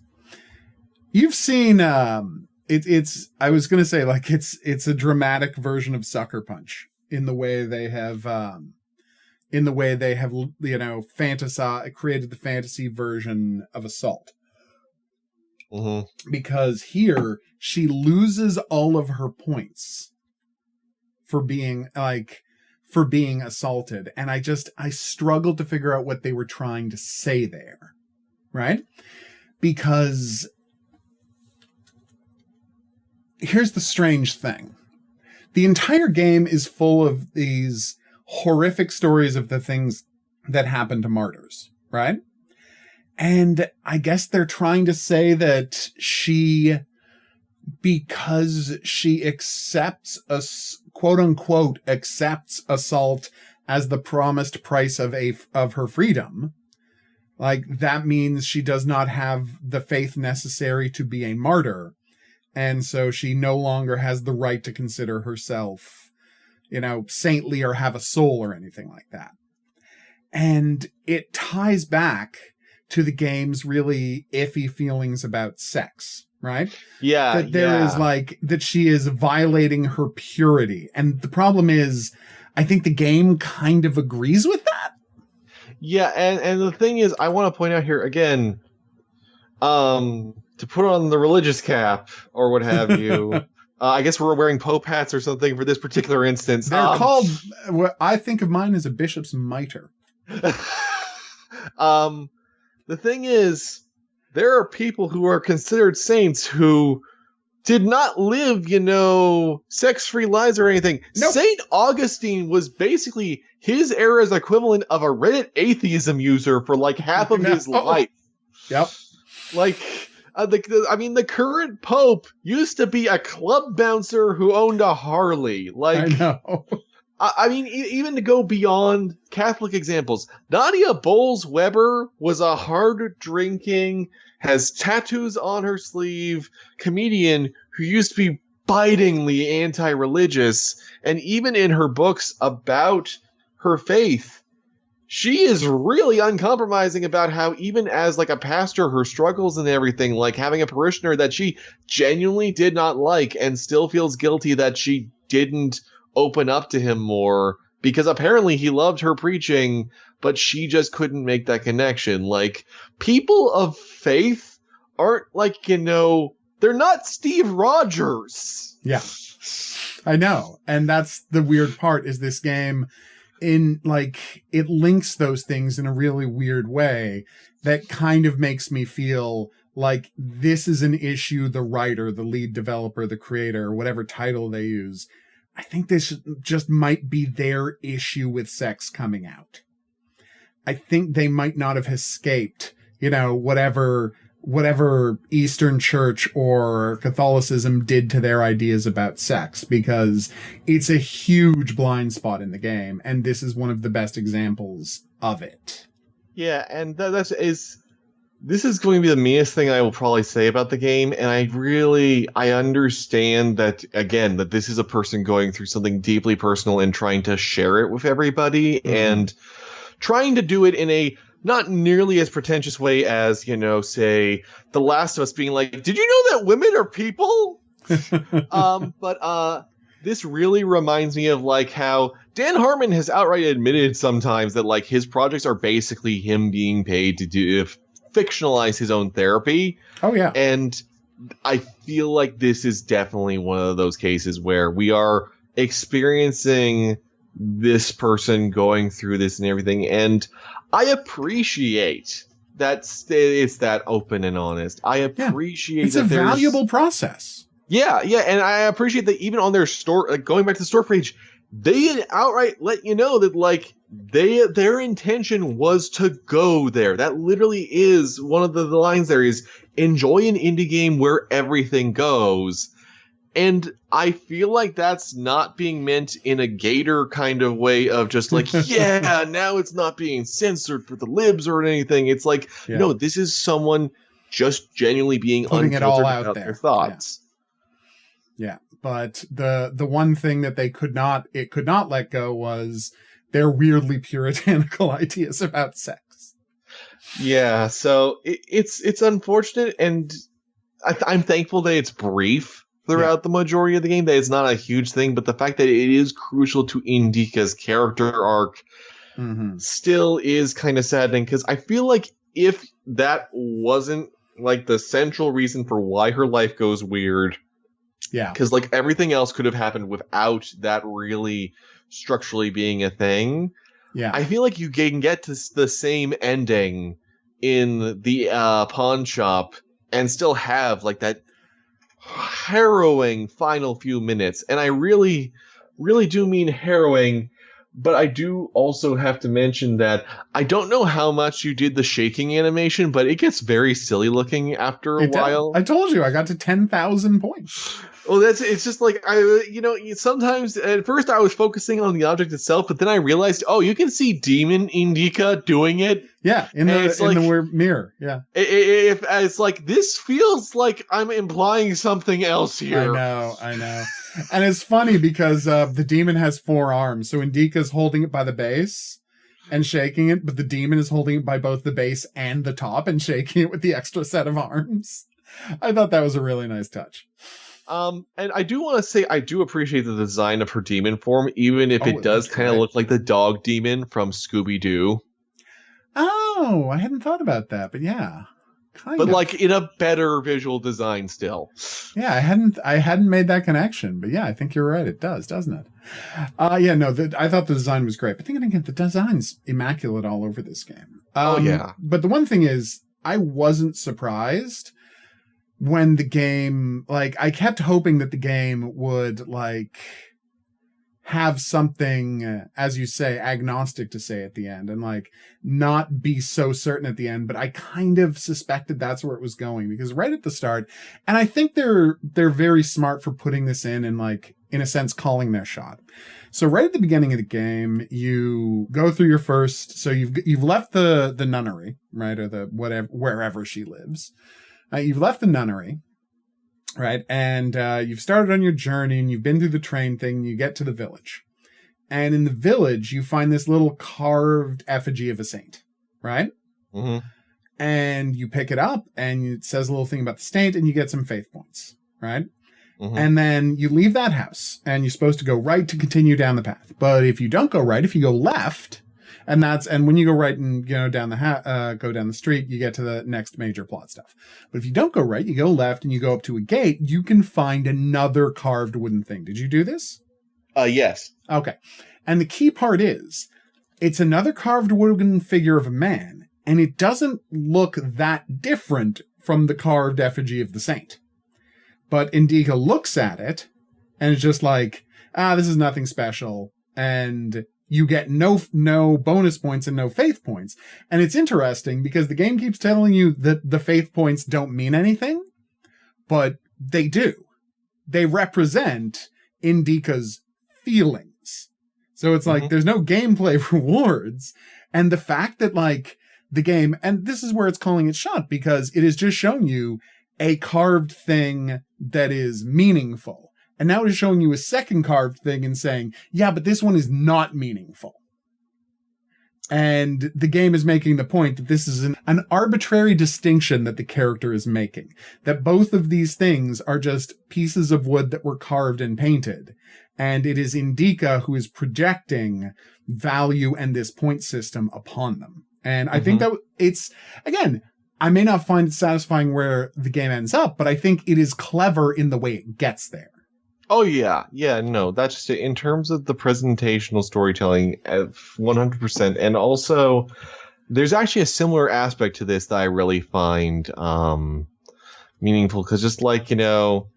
you've seen, I was going to say, like, it's a dramatic version of Sucker Punch in the way they have, created the fantasy version of Assault. Because here she loses all of her points for being assaulted. And I struggled to figure out what they were trying to say there. Right? Because here's the strange thing. The entire game is full of these horrific stories of the things that happen to martyrs, right? And I guess they're trying to say that because she accepts quote unquote accepts assault as the promised price of her freedom, like that means she does not have the faith necessary to be a martyr. And so she no longer has the right to consider herself, saintly or have a soul or anything like that. And it ties back to the game's really iffy feelings about sex, right? Yeah. That there is that she is violating her purity. And the problem is, I think the game kind of agrees with that. Yeah. And the thing is, I want to point out here again, to put on the religious cap or what have you. I guess we're wearing Pope hats or something for this particular instance. They're called, what I think of mine as a bishop's mitre. The thing is, there are people who are considered saints who did not live, sex-free lives or anything. Nope. Saint Augustine was basically his era's equivalent of a Reddit atheism user for like half of his life. Yep. Like, the current Pope used to be a club bouncer who owned a Harley. Like, I know. Even to go beyond Catholic examples, Nadia Bowles-Weber was a hard-drinking, has tattoos on her sleeve comedian who used to be bitingly anti-religious, and even in her books about her faith, she is really uncompromising about how even as like a pastor, her struggles and everything, like having a parishioner that she genuinely did not like and still feels guilty that she didn't open up to him more because apparently he loved her preaching, but she just couldn't make that connection. Like, people of faith aren't like, they're not Steve Rogers. Yeah, I know. And that's the weird part is this game it links those things in a really weird way that kind of makes me feel like this is an issue the writer, the lead developer, the creator, whatever title they use, I think this just might be their issue with sex coming out. I think they might not have escaped, whatever Eastern Church or Catholicism did to their ideas about sex, because it's a huge blind spot in the game, and this is one of the best examples of it. Yeah, and this is going to be the meanest thing I will probably say about the game, and I understand that, again, that this is a person going through something deeply personal and trying to share it with everybody, and trying to do it in a not nearly as pretentious way as, say, The Last of Us being like, did you know that women are people? But this really reminds me of, like, how Dan Harmon has outright admitted sometimes that, like, his projects are basically him being paid to fictionalize his own therapy. Oh, yeah. And I feel like this is definitely one of those cases where we are experiencing this person going through this and everything, and I appreciate that it's that open and honest. I appreciate it's a valuable process. Yeah, and I appreciate that even on their store, like, going back to the store page, they outright let you know that, like, their intention was to go there. That literally is one of the lines there is, enjoy an indie game where everything goes. And I feel like that's not being meant in a Gator kind of way of just like, yeah, now it's not being censored for the libs or anything. It's like, no, this is someone just genuinely being putting it all out about there. Their thoughts. Yeah. But the one thing that it could not let go was their weirdly puritanical ideas about sex. Yeah, so it's unfortunate, and I'm thankful that it's brief throughout the majority of the game, that it's not a huge thing, but the fact that it is crucial to Indika's character arc still is kind of saddening, because I feel like if that wasn't, like, the central reason for why her life goes weird, because, like, everything else could have happened without that really structurally being a thing, I feel like you can get to the same ending in the pawn shop and still have, like, that harrowing final few minutes. And I really, really do mean harrowing, but I do also have to mention that I don't know how much you did the shaking animation, but it gets very silly looking after a while. I told you, I got to 10,000 points. Well, it's just like, sometimes at first I was focusing on the object itself, but then I realized, you can see Demon Indika doing it. Yeah, in the mirror. Yeah. It's like, this feels like I'm implying something else here. I know. And it's funny because the demon has 4 arms. So Indika's holding it by the base and shaking it, but the demon is holding it by both the base and the top and shaking it with the extra set of arms. I thought that was a really nice touch. And I do want to say I do appreciate the design of her demon form, even if it does kind of look like the dog demon from Scooby-Doo. Oh, I hadn't thought about that, but yeah. But like in a better visual design still. Yeah, I hadn't made that connection, but yeah, I think you're right. It does, doesn't it? I thought the design was great. But thinking again, the design's immaculate all over this game. But the one thing is, I wasn't surprised when the game, like, I kept hoping that the game would, like, have something, as you say, agnostic to say at the end, and, like, not be so certain at the end. But I kind of suspected that's where it was going, because right at the start, and I think they're very smart for putting this in and, like, in a sense, calling their shot. So right at the beginning of the game, you go through your first, so you've left the nunnery, right, or the wherever she lives. You've left the nunnery, right? And you've started on your journey, and you've been through the train thing, and you get to the village. And in the village, you find this little carved effigy of a saint, right? Mm-hmm. And you pick it up, and it says a little thing about the saint, and you get some faith points, right? Mm-hmm. And then you leave that house, and you're supposed to go right to continue down the path. But if you don't go right, if you go left, and when you go right and down the street, you get to the next major plot stuff. But if you don't go right, you go left and you go up to a gate, you can find another carved wooden thing. Did you do this? Yes. Okay. And the key part is, it's another carved wooden figure of a man, and it doesn't look that different from the carved effigy of the saint. But Indika looks at it and is just like, this is nothing special. And you get no bonus points and no faith points. And it's interesting because the game keeps telling you that the faith points don't mean anything, but they do. They represent Indika's feelings. So it's like there's no gameplay rewards. And the fact that like the game, and this is where it's calling it shot, because it is just showing you a carved thing that is meaningful. And now it's showing you a second carved thing and saying, yeah, but this one is not meaningful. And the game is making the point that this is an arbitrary distinction that the character is making. That both of these things are just pieces of wood that were carved and painted. And it is Indika who is projecting value and this point system upon them. And I think that it's, again, I may not find it satisfying where the game ends up, but I think it is clever in the way it gets there. Oh, yeah. Yeah, no, that's just it. In terms of the presentational storytelling, 100%. And also, there's actually a similar aspect to this that I really find meaningful. Because just like, you know,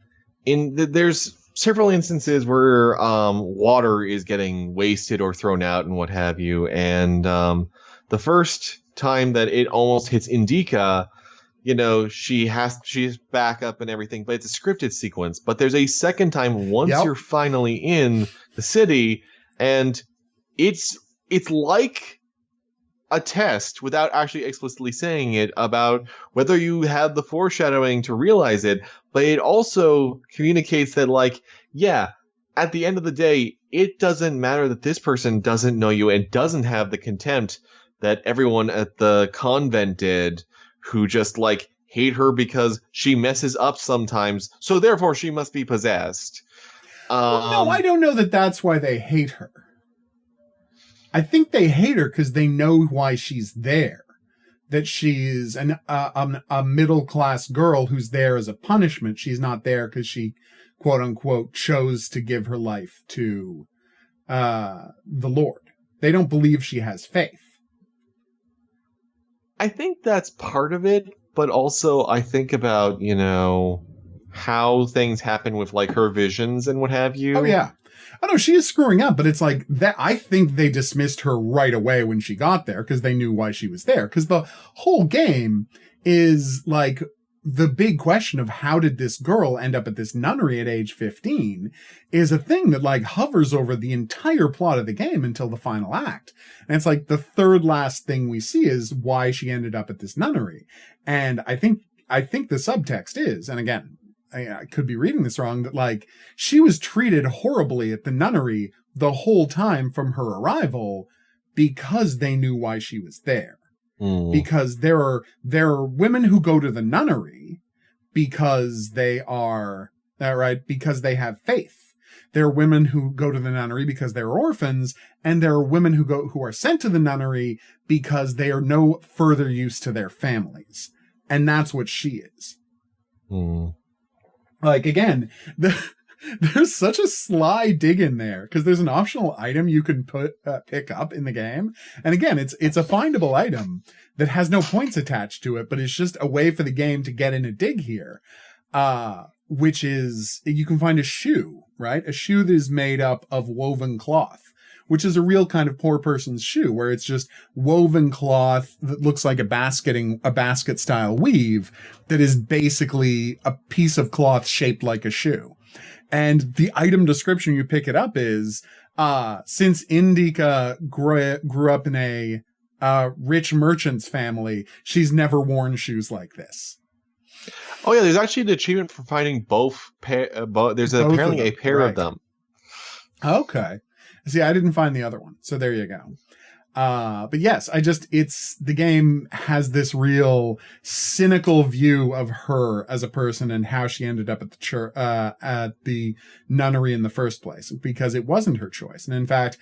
there's several instances where water is getting wasted or thrown out and what have you. And the first time that it almost hits Indika, you know, she's back up and everything, but it's a scripted sequence. But there's a second time once you're finally in the city, and it's like a test without actually explicitly saying it about whether you have the foreshadowing to realize it. But it also communicates that, like, yeah, at the end of the day, it doesn't matter that this person doesn't know you and doesn't have the contempt that everyone at the convent did, who just, like, hate her because she messes up sometimes, so therefore she must be possessed. Well, no, I don't know that that's why they hate her. I think they hate her because they know why she's there. That she's a middle-class girl who's there as a punishment. She's not there because she, quote-unquote, chose to give her life to the Lord. They don't believe she has faith. I think that's part of it, but also I think about, you know, how things happen with, like, her visions and what have you. Oh, yeah. I know she is screwing up, but it's like that. I think they dismissed her right away when she got there because they knew why she was there. Because the whole game is like the big question of how did this girl end up at this nunnery at age 15 is a thing that like hovers over the entire plot of the game until the final act. And it's like the third last thing we see is why she ended up at this nunnery. And I think the subtext is, and again, I could be reading this wrong, that like she was treated horribly at the nunnery the whole time from her arrival because they knew why she was there. Because there are women who go to the nunnery because they are because they have faith. There are women who go to the nunnery because they're orphans, and there are women who are sent to the nunnery because they are no further use to their families. And that's what she is. Like, again, there's such a sly dig in there because there's an optional item you can pick up in the game. And again, it's a findable item that has no points attached to it, but it's just a way for the game to get in a dig here. Which is, you can find a shoe, right? A shoe that is made up of woven cloth, which is a real kind of poor person's shoe, where it's just woven cloth that looks like a basket style weave that is basically a piece of cloth shaped like a shoe. And the item description you pick it up is, since Indika grew up in a rich merchant's family, she's never worn shoes like this. Oh yeah, there's actually an achievement for finding both. There's apparently a pair of them. Okay. See, I didn't find the other one, so there you go. But yes, the game has this real cynical view of her as a person and how she ended up at the church, at the nunnery in the first place, because it wasn't her choice. And in fact,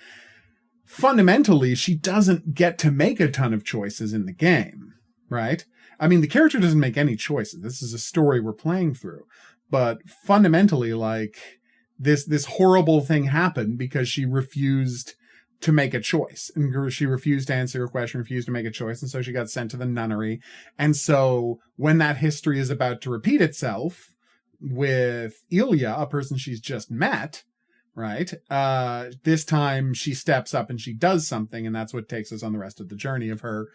fundamentally, she doesn't get to make a ton of choices in the game, right? I mean, the character doesn't make any choices. This is a story we're playing through. But fundamentally, like, this horrible thing happened because she refused to make a choice. And she refused to answer her question, refused to make a choice. And so she got sent to the nunnery. And so when that history is about to repeat itself with Ilya, a person she's just met, right? This time she steps up and she does something, and that's what takes us on the rest of the journey of her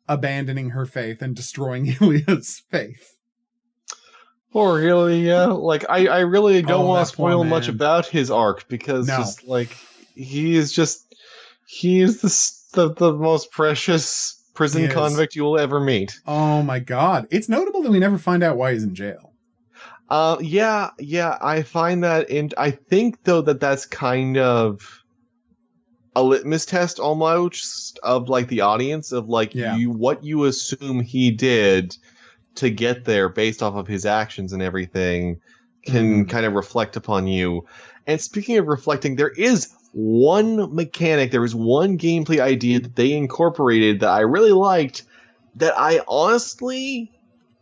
abandoning her faith and destroying Ilya's faith. Poor Ilya. Like, I really don't want to spoil much about his arc, because just like he is the most precious prison convict you will ever meet. Oh my god. It's notable that we never find out why he's in jail. Yeah, I find that I think though that's kind of a litmus test almost of like the audience of like what you assume he did to get there based off of his actions and everything can kind of reflect upon you. And speaking of reflecting, there is one mechanic, there was one gameplay idea that they incorporated that I really liked, that I honestly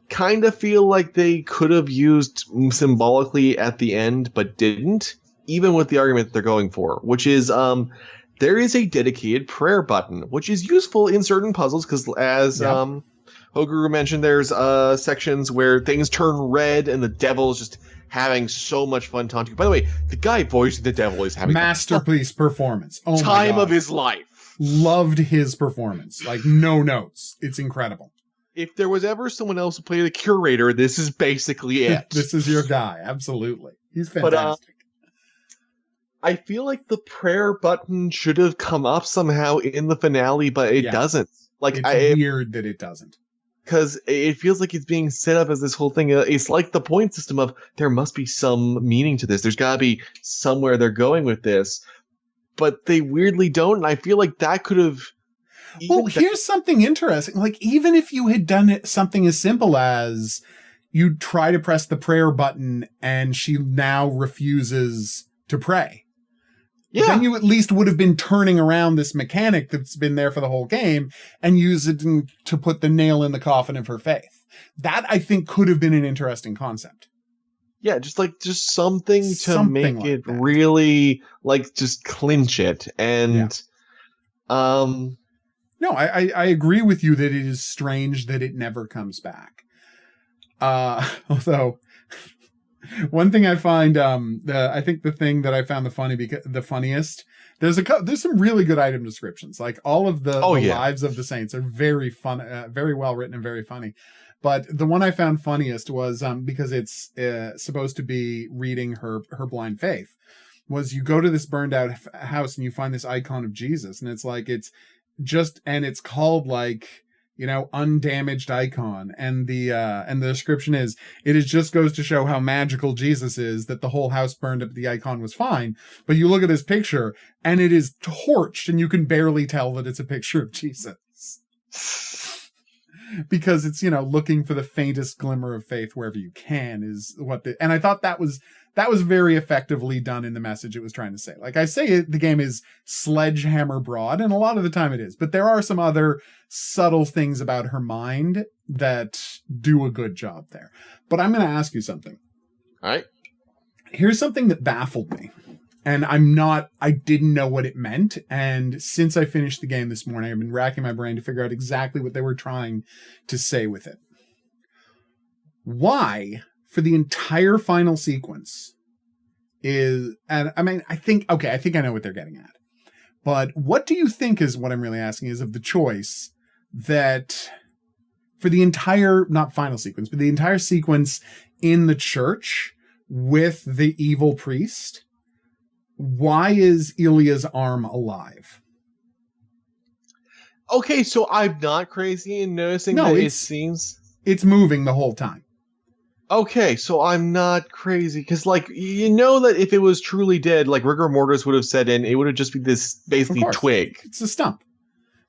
kind of feel like they could have used symbolically at the end, but didn't, even with the argument that they're going for, which is there is a dedicated prayer button, which is useful in certain puzzles, because as Hoguru mentioned, there's sections where things turn red and the devil is just having so much fun taunting you. By the way, the guy voicing the devil is having masterpiece performance. Oh time of his life. Loved his performance. Like, no notes. It's incredible. If there was ever someone else who played the curator, this is basically it. This is your guy. Absolutely. He's fantastic. But, I feel like the prayer button should have come up somehow in the finale, but it doesn't. Like, it's weird that it doesn't. Because it feels like it's being set up as this whole thing. It's like the point system of there must be some meaning to this. There's got to be somewhere they're going with this. But they weirdly don't. And I feel like that could have... Well, here's something interesting. Like, even if you had done it something as simple as you try to press the prayer button and she now refuses to pray. Yeah. Then you at least would have been turning around this mechanic that's been there for the whole game and use it to put the nail in the coffin of her faith. That, I think, could have been an interesting concept. Yeah, just something to make like it that. Really, like, just clinch it. And, no, I agree with you that it is strange that it never comes back. Although... One thing I find, I think the thing that I found the funniest, there's some really good item descriptions. Like, all of the lives of the saints are very fun, very well written and very funny. But the one I found funniest was, because it's supposed to be reading her blind faith, was you go to this burned out house and you find this icon of Jesus, and it's called like, undamaged icon. And the description is, just goes to show how magical Jesus is, that the whole house burned up, the icon was fine. But you look at this picture and it is torched and you can barely tell that it's a picture of Jesus. Because it's, looking for the faintest glimmer of faith wherever you can is and I thought that was very effectively done in the message it was trying to say. Like I say, the game is sledgehammer broad, and a lot of the time it is. But there are some other subtle things about her mind that do a good job there. But I'm going to ask you something. All right. Here's something that baffled me. And I didn't know what it meant. And since I finished the game this morning, I've been racking my brain to figure out exactly what they were trying to say with it. Why, for the entire final sequence, I think I know what they're getting at. But what do you think is what I'm really asking is of the choice that for the entire, not final sequence, but the entire sequence in the church with the evil priest, why is Ilya's arm alive? Okay, so I'm not crazy in noticing that it seems... It's moving the whole time. Okay, so I'm not crazy, because, like, that if it was truly dead, like, rigor mortis would have set in, it would have just been this, basically, twig. It's a stump.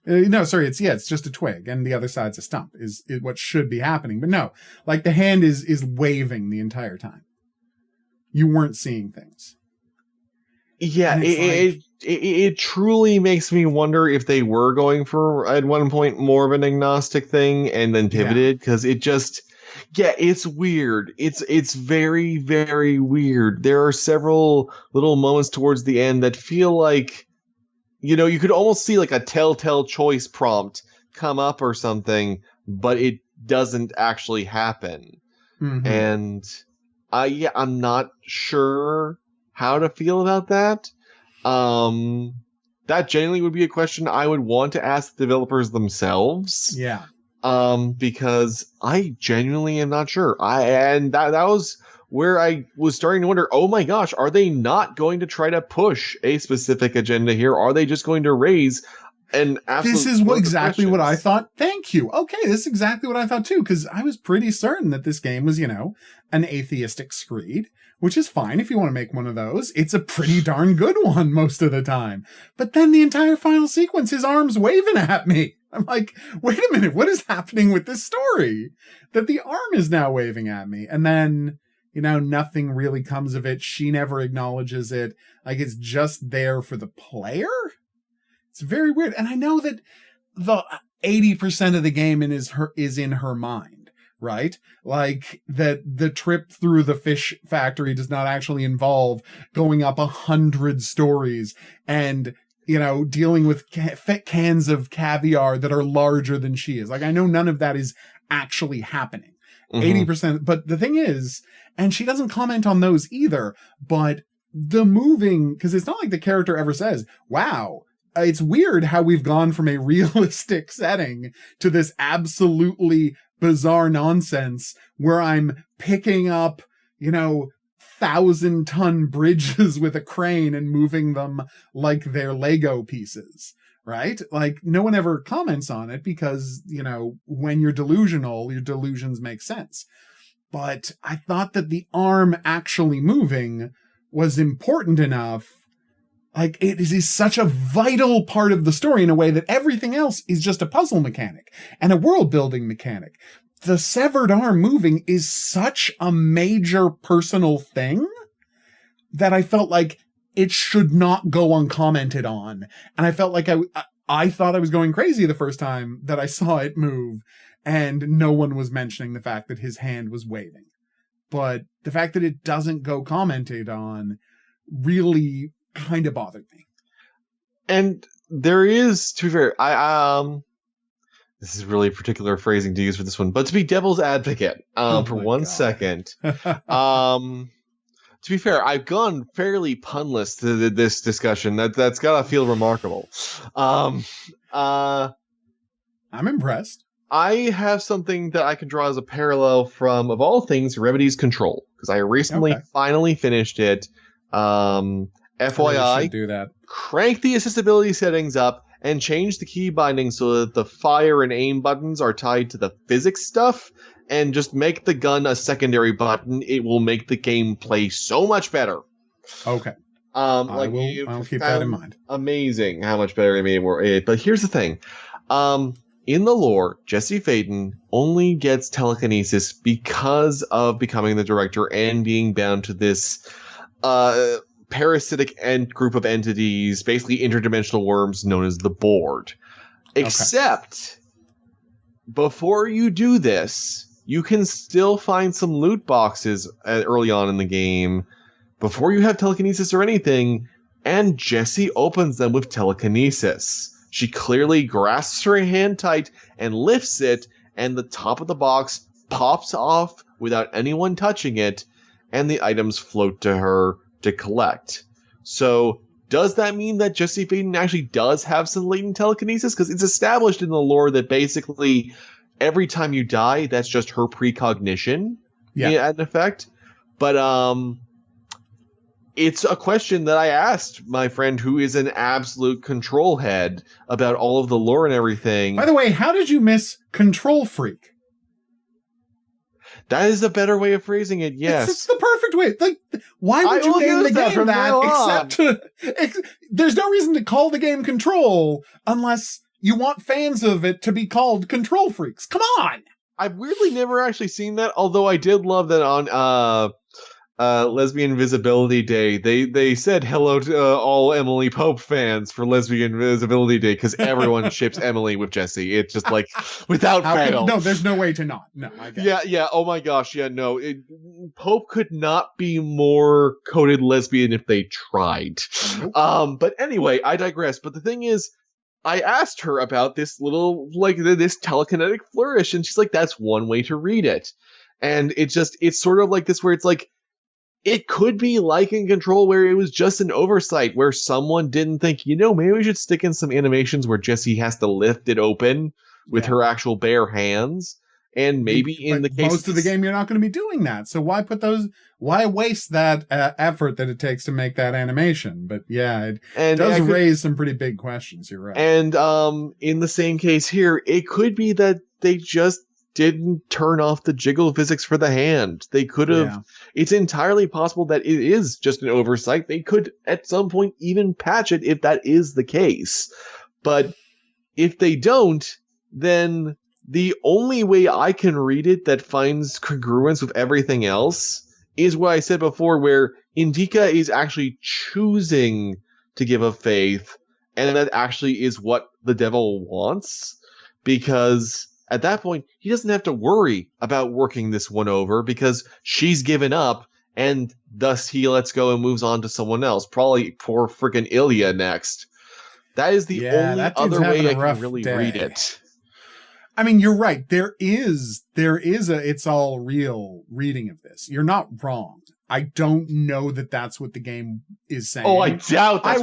It's just a twig, and the other side's a stump, is what should be happening. But no, like, the hand is waving the entire time. You weren't seeing things. Yeah, it truly makes me wonder if they were going for, at one point, more of an agnostic thing, and then pivoted, because it just... Yeah, it's weird. It's very, very weird. There are several little moments towards the end that feel like, you could almost see like a telltale choice prompt come up or something, but it doesn't actually happen. Mm-hmm. And I'm not sure how to feel about that. That genuinely would be a question I would want to ask the developers themselves. Yeah. Because I genuinely am not sure. That was where I was starting to wonder, oh my gosh, are they not going to try to push a specific agenda here? Are they just going to raise an absolute... This is exactly what I thought. Thank you. Okay, this is exactly what I thought too, because I was pretty certain that this game was, an atheistic screed, which is fine if you want to make one of those. It's a pretty darn good one most of the time. But then the entire final sequence, his arm's waving at me. I'm like, wait a minute, what is happening with this story? That the arm is now waving at me. And then, nothing really comes of it. She never acknowledges it. Like, it's just there for the player? It's very weird. And I know that the 80% of the game is in her mind, right? Like, that the trip through the fish factory does not actually involve going up 100 stories and dealing with cans of caviar that are larger than she is. Like, I know none of that is actually happening. 80%. But the thing is, and she doesn't comment on those either, but the moving, because it's not like the character ever says, wow, it's weird how we've gone from a realistic setting to this absolutely bizarre nonsense where I'm picking up, 1,000-ton bridges with a crane and moving them like they're Lego pieces, right? Like, no one ever comments on it because, when you're delusional, your delusions make sense. But I thought that the arm actually moving was important enough. Like, it is such a vital part of the story in a way that everything else is just a puzzle mechanic and a world building mechanic. The severed arm moving is such a major personal thing that I felt like it should not go uncommented on. And I felt like I thought I was going crazy the first time that I saw it move, and no one was mentioning the fact that his hand was waving. But the fact that it doesn't go commented on really kind of bothered me. And there is, to be fair, this is really particular phrasing to use for this one, but to be devil's advocate, for 1 second, to be fair, I've gone fairly punless to this discussion. That's gotta feel remarkable. I'm impressed. I have something that I can draw as a parallel from, of all things, Remedy's Control, because I recently finally finished it. FYI, do that. Crank the accessibility settings up and change the key binding so that the fire and aim buttons are tied to the physics stuff, and just make the gun a secondary button. It will make the game play so much better. Okay. I'll keep that in mind. Amazing how much better it made it. But here's the thing. In the lore, Jesse Faden only gets telekinesis because of becoming the director and being bound to this parasitic group of entities, basically interdimensional worms known as the Board. Except, before you do this, you can still find some loot boxes early on in the game, before you have telekinesis or anything, and Jessie opens them with telekinesis. She clearly grasps her hand tight and lifts it, and the top of the box pops off without anyone touching it, and the items float to her to collect. So, does that mean that Jesse Faden actually does have some latent telekinesis? Because it's established in the lore that basically every time you die, that's just her precognition in effect. But it's a question that I asked my friend who is an absolute control head about all of the lore and everything. By the way, how did you miss Control Freak? That is a better way of phrasing it, yes. It's the perfect way. Like, why would you name the game that there's no reason to call the game Control unless you want fans of it to be called Control Freaks. Come on! I've weirdly never actually seen that, although I did love that on Lesbian Visibility Day, they said hello to all Emily Pope fans for Lesbian Visibility Day, because everyone ships Emily with Jesse. It's just like, without fail. No, there's no way to not. No, I get it. Yeah, oh my gosh, yeah, no. Pope could not be more coded lesbian if they tried. Nope. But anyway, I digress. But the thing is, I asked her about this little, this telekinetic flourish, and she's like, that's one way to read it. And it's sort of like this where it's like, it could be like in Control, where it was just an oversight, where someone didn't think, maybe we should stick in some animations where Jessie has to lift it open with her actual bare hands. And maybe in the case most of the game, you're not going to be doing that. So why waste that effort that it takes to make that animation? But yeah, it does raise some pretty big questions. You're right. And in the same case here, it could be that they just didn't turn off the jiggle physics for the hand. They could have. Yeah. It's entirely possible that it is just an oversight. They could at some point even patch it if that is the case. But if they don't, then the only way I can read it that finds congruence with everything else is what I said before, where Indika is actually choosing to give up faith, and that actually is what the devil wants, because at that point, he doesn't have to worry about working this one over because she's given up, and thus he lets go and moves on to someone else. Probably poor freaking Ilya next. That is the only other way I can really read it. I mean, you're right. There is a it's all real reading of this. You're not wrong. I don't know that that's what the game is saying. Oh, I doubt that's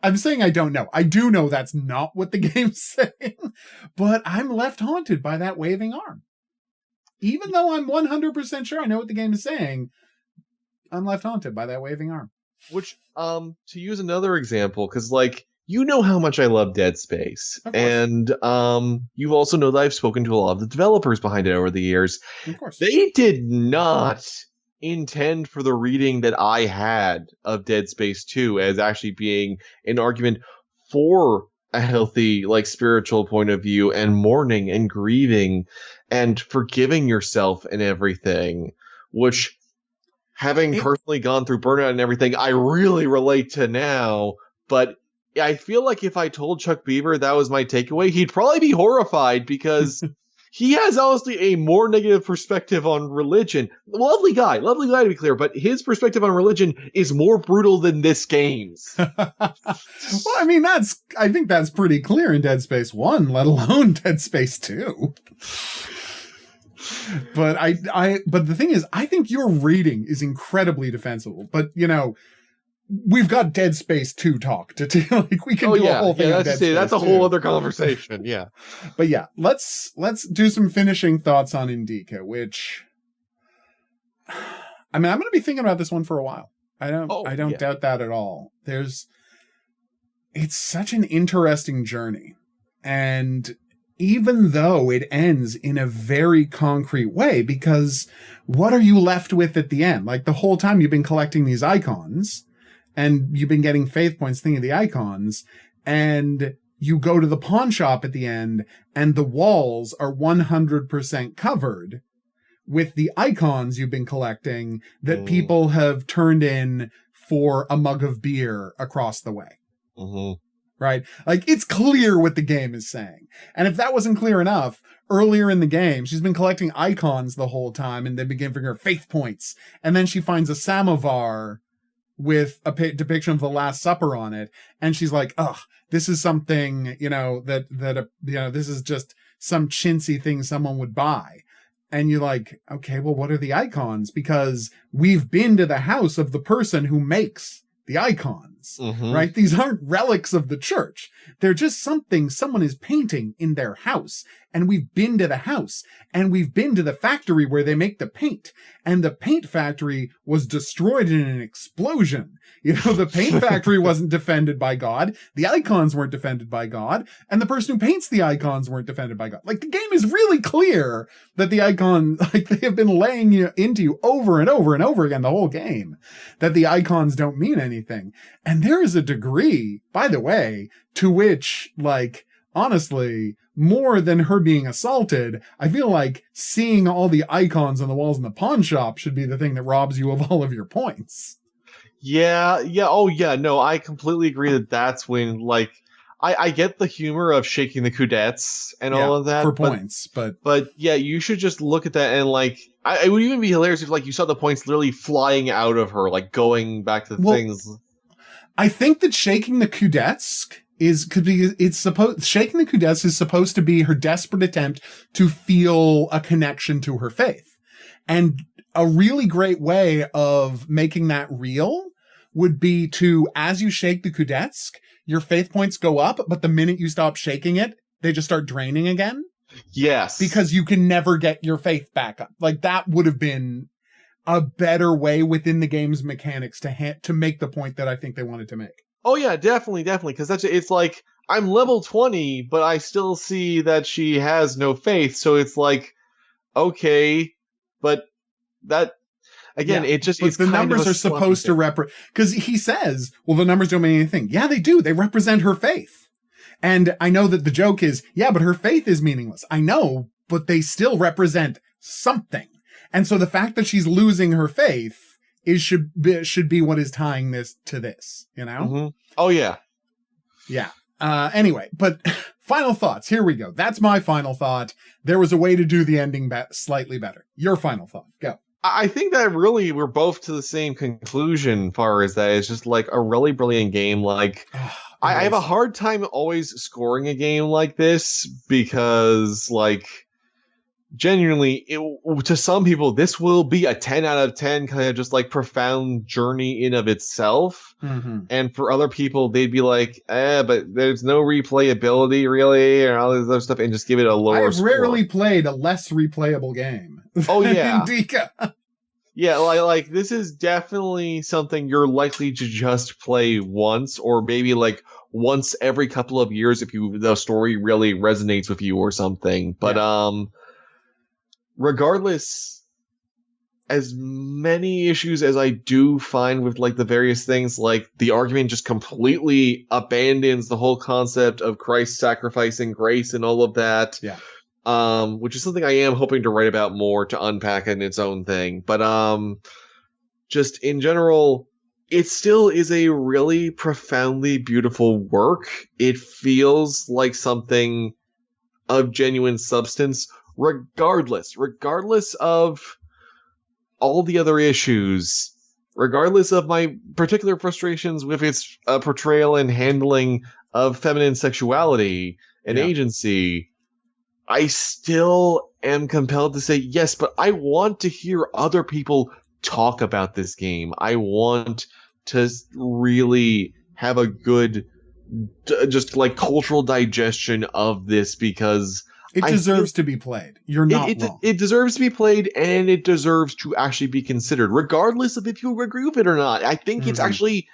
I'm saying I don't know. I do know that's not what the game's saying, but I'm left haunted by that waving arm. Even though I'm 100% sure I know what the game is saying, I'm left haunted by that waving arm. Which, to use another example, because, how much I love Dead Space. And you also know that I've spoken to a lot of the developers behind it over the years. Of course. They did not intend for the reading that I had of Dead Space 2 as actually being an argument for a healthy, spiritual point of view and mourning and grieving and forgiving yourself and everything, which, having personally gone through burnout and everything, I really relate to now. But I feel like if I told Chuck Beaver that was my takeaway, he'd probably be horrified because he has honestly a more negative perspective on religion. Lovely guy to be clear, but his perspective on religion is more brutal than this game's. Well, I mean, I think that's pretty clear in Dead Space 1, let alone Dead Space 2. But but the thing is, I think your reading is incredibly defensible. But we've got Dead Space 2 talk to do. We can do a whole thing. Yeah, that's a whole other conversation. Yeah, but yeah, let's do some finishing thoughts on Indika. Which, I mean, I'm going to be thinking about this one for a while. I don't doubt that at all. It's such an interesting journey, and even though it ends in a very concrete way, because what are you left with at the end? The whole time you've been collecting these icons. And you've been getting faith points thinking of the icons, and you go to the pawn shop at the end, and the walls are 100% covered with the icons you've been collecting that people have turned in for a mug of beer across the way. Mm-hmm. Right? It's clear what the game is saying. And if that wasn't clear enough, earlier in the game, she's been collecting icons the whole time, and they begin giving her faith points. And then she finds a samovar with a depiction of the Last Supper on it, and she's like, "Ugh, this is something, this is just some chintzy thing someone would buy." And you're like, "Okay, well, what are the icons? Because we've been to the house of the person who makes the icons, right? These aren't relics of the church. They're just something someone is painting in their house. And we've been to the house, and we've been to the factory where they make the paint. And the paint factory was destroyed in an explosion. The paint factory wasn't defended by God. The icons weren't defended by God. And the person who paints the icons weren't defended by God. The game is really clear that the icon, they have been laying into you over and over and over again the whole game, that the icons don't mean anything. And there is a degree, by the way, to which, honestly, more than her being assaulted, I feel like seeing all the icons on the walls in the pawn shop should be the thing that robs you of all of your points. Yeah. Oh, yeah. No, I completely agree that that's when, I get the humor of shaking the coudettes and all of that. For points, but yeah, you should just look at that and, it would even be hilarious if, you saw the points literally flying out of her, going back to things. I think that shaking the coudettes shaking the coudettes is supposed to be her desperate attempt to feel a connection to her faith. And a really great way of making that real would be to, as you shake the Kudesk, your faith points go up, but the minute you stop shaking it, they just start draining again. Yes. Because you can never get your faith back up. Like, that would have been a better way within the game's mechanics to make the point that I think they wanted to make. Oh yeah, definitely. Because it's like, I'm level 20, but I still see that she has no faith, so it's like, okay, but that... Again, yeah, it's the numbers are supposed to represent, because he says, well, the numbers don't mean anything. Yeah, they do. They represent her faith. And I know that the joke is, yeah, but her faith is meaningless. I know, but they still represent something. And so the fact that she's losing her faith should be what is tying this to this, you know? Mm-hmm. Oh, yeah. Yeah. Anyway, but final thoughts. Here we go. That's my final thought. There was a way to do the ending slightly better. Your final thought. Go. I think that really we're both to the same conclusion as far as that. It's just like a really brilliant game. Like, I have a hard time always scoring a game like this because, like, genuinely, to some people, this will be a 10 out of 10 kind of just like profound journey in of itself. Mm-hmm. And for other people, they'd be like, but there's no replayability really, and all this other stuff, and just give it a lower score. I've rarely played a less replayable game. Oh yeah. Indika. Yeah, like this is definitely something you're likely to just play once, or maybe like once every couple of years if the story really resonates with you or something. But regardless, as many issues as I do find with like the various things, like the argument just completely abandons the whole concept of Christ sacrificing grace and all of that. Yeah. Which is something I am hoping to write about more to unpack in its own thing. But just in general, it still is a really profoundly beautiful work. It feels like something of genuine substance, regardless of all the other issues, regardless of my particular frustrations with its portrayal and handling of feminine sexuality and agency. I still am compelled to say yes, but I want to hear other people talk about this game. I want to really have a good, just like cultural digestion of this because it deserves to be played. You're not wrong. It deserves to be played, and it deserves to actually be considered, regardless of if you agree with it or not. I think it's actually,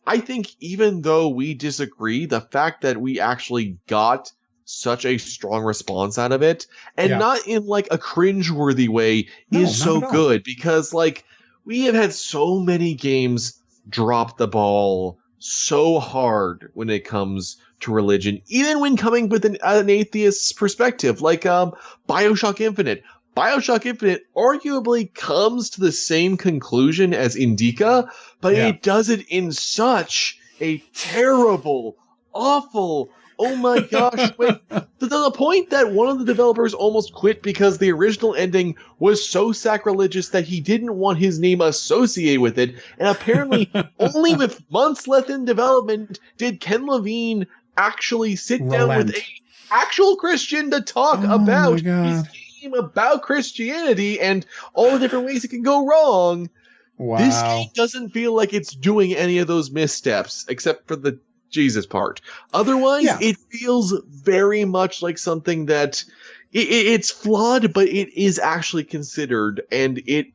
I think even though we disagree, the fact that we actually got such a strong response out of it, and not in like a cringeworthy way, is so good, because like we have had so many games drop the ball so hard when it comes to religion, even when coming with an atheist's perspective, like BioShock Infinite. BioShock Infinite arguably comes to the same conclusion as Indika, but it does it in such a terrible, awful, oh my gosh, wait, to the point that one of the developers almost quit because the original ending was so sacrilegious that he didn't want his name associated with it, and apparently only with months left in development did Ken Levine actually sit down with an actual Christian to talk about his game about Christianity and all the different ways it can go wrong. Wow. This game doesn't feel like it's doing any of those missteps, except for the Jesus part. Otherwise, it feels very much like something that it's flawed, but it is actually considered, and it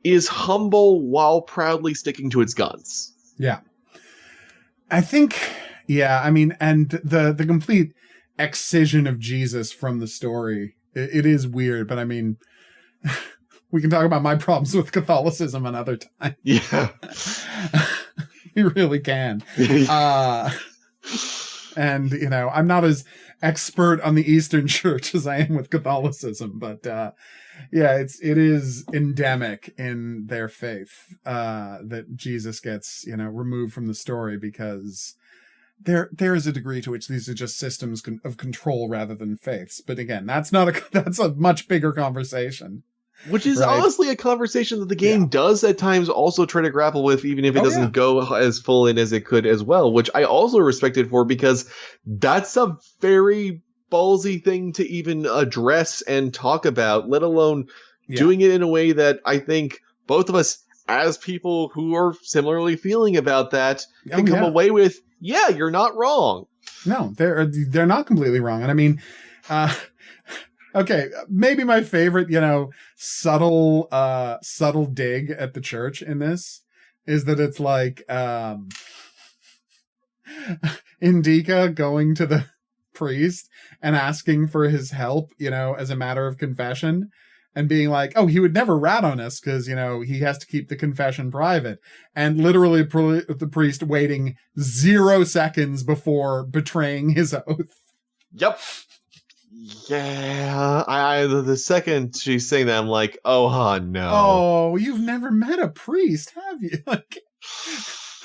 is humble while proudly sticking to its guns. Yeah. I think, I mean, and the complete excision of Jesus from the story, it is weird, but I mean, we can talk about my problems with Catholicism another time. Yeah. You really can. And, you know, I'm not as expert on the Eastern Church as I am with Catholicism, but it is endemic in their faith that Jesus gets, you know, removed from the story because there is a degree to which these are just systems of control rather than faiths. But again, that's a much bigger conversation. Which is honestly a conversation that the game does at times also try to grapple with, even if it doesn't go as full in as it could as well, which I also respect it for, because that's a very ballsy thing to even address and talk about, let alone doing it in a way that I think both of us, as people who are similarly feeling about that, can come away with, yeah, you're not wrong. No, they're not completely wrong. And I mean, okay, maybe my favorite, subtle dig at the church in this is that it's like Indika going to the priest and asking for his help, as a matter of confession, and being like, oh, he would never rat on us because, he has to keep the confession private. And literally the priest waiting 0 seconds before betraying his oath. Yep. Yeah. The second she's saying that, I'm like, oh, no. Oh, you've never met a priest, have you? Like,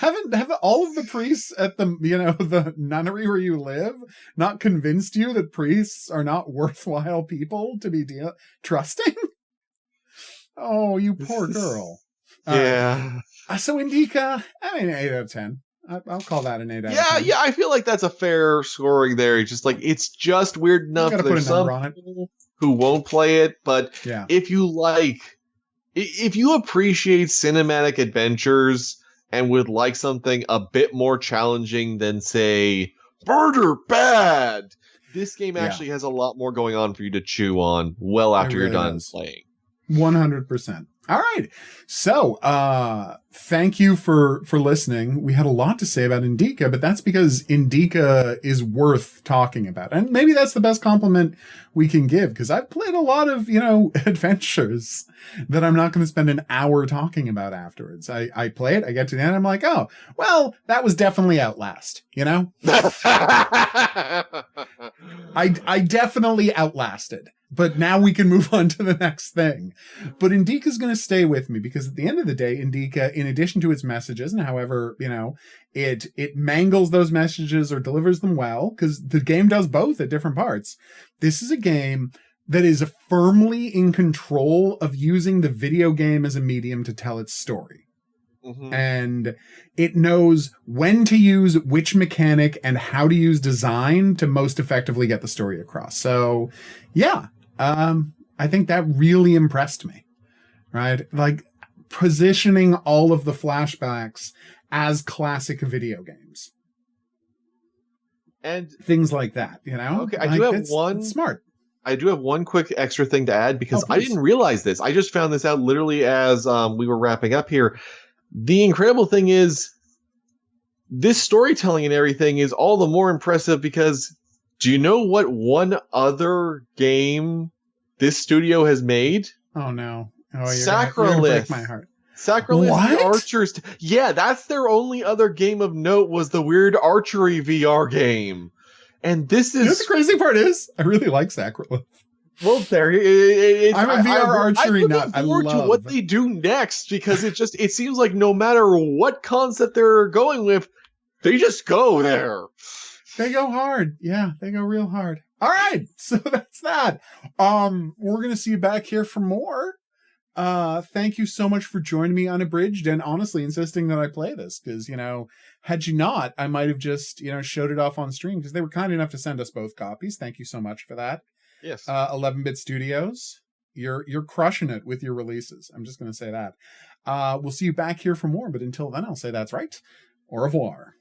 have all of the priests at the, the nunnery where you live not convinced you that priests are not worthwhile people to be trusting? Oh, you poor girl. Yeah. So Indika, 8 out of 10. I'll call that an 8 out of 10. Yeah, I feel like that's a fair scoring there. It's just like, it's just weird enough. There's some people who won't play it, but if you appreciate cinematic adventures and would like something a bit more challenging than, say, Murder Bad, this game actually has a lot more going on for you to chew on after you're done playing. 100%. All right. So, thank you for listening. We had a lot to say about Indika, but that's because Indika is worth talking about. And maybe that's the best compliment we can give, because I've played a lot of, adventures that I'm not going to spend an hour talking about afterwards. I play it, I get to the end, I'm like, oh, well, that was definitely Outlast, I definitely outlasted. But now we can move on to the next thing. But Indika's going to stay with me because at the end of the day, Indika, in addition to its messages, and however, it mangles those messages or delivers them well, because the game does both at different parts. This is a game that is firmly in control of using the video game as a medium to tell its story. Mm-hmm. And it knows when to use which mechanic and how to use design to most effectively get the story across. So, yeah. I think that really impressed me, right? Like positioning all of the flashbacks as classic video games and things like that, Okay, I do have one smart. I do have one quick extra thing to add because I didn't realize this. I just found this out literally as we were wrapping up here. The incredible thing is this storytelling and everything is all the more impressive because do you know what one other game this studio has made? Oh, no. Sacrilith. You're gonna break my heart. Sacrilith the Archers. Yeah, that's their only other game of note was the weird archery VR game. And this is... You know what the crazy part is? I really like Sacrilith. Well, there I'm a VR archery nut. I'm looking forward to what they do next because it seems like no matter what concept they're going with, they just go there. They go hard. Yeah, they go real hard. All right, so that's that. We're going to see you back here for more. Thank you so much for joining me Unabridged and honestly insisting that I play this because, had you not, I might have just, showed it off on stream because they were kind enough to send us both copies. Thank you so much for that. Yes. 11-Bit Studios, you're crushing it with your releases. I'm just going to say that. We'll see you back here for more, but until then, I'll say that's right. Au revoir.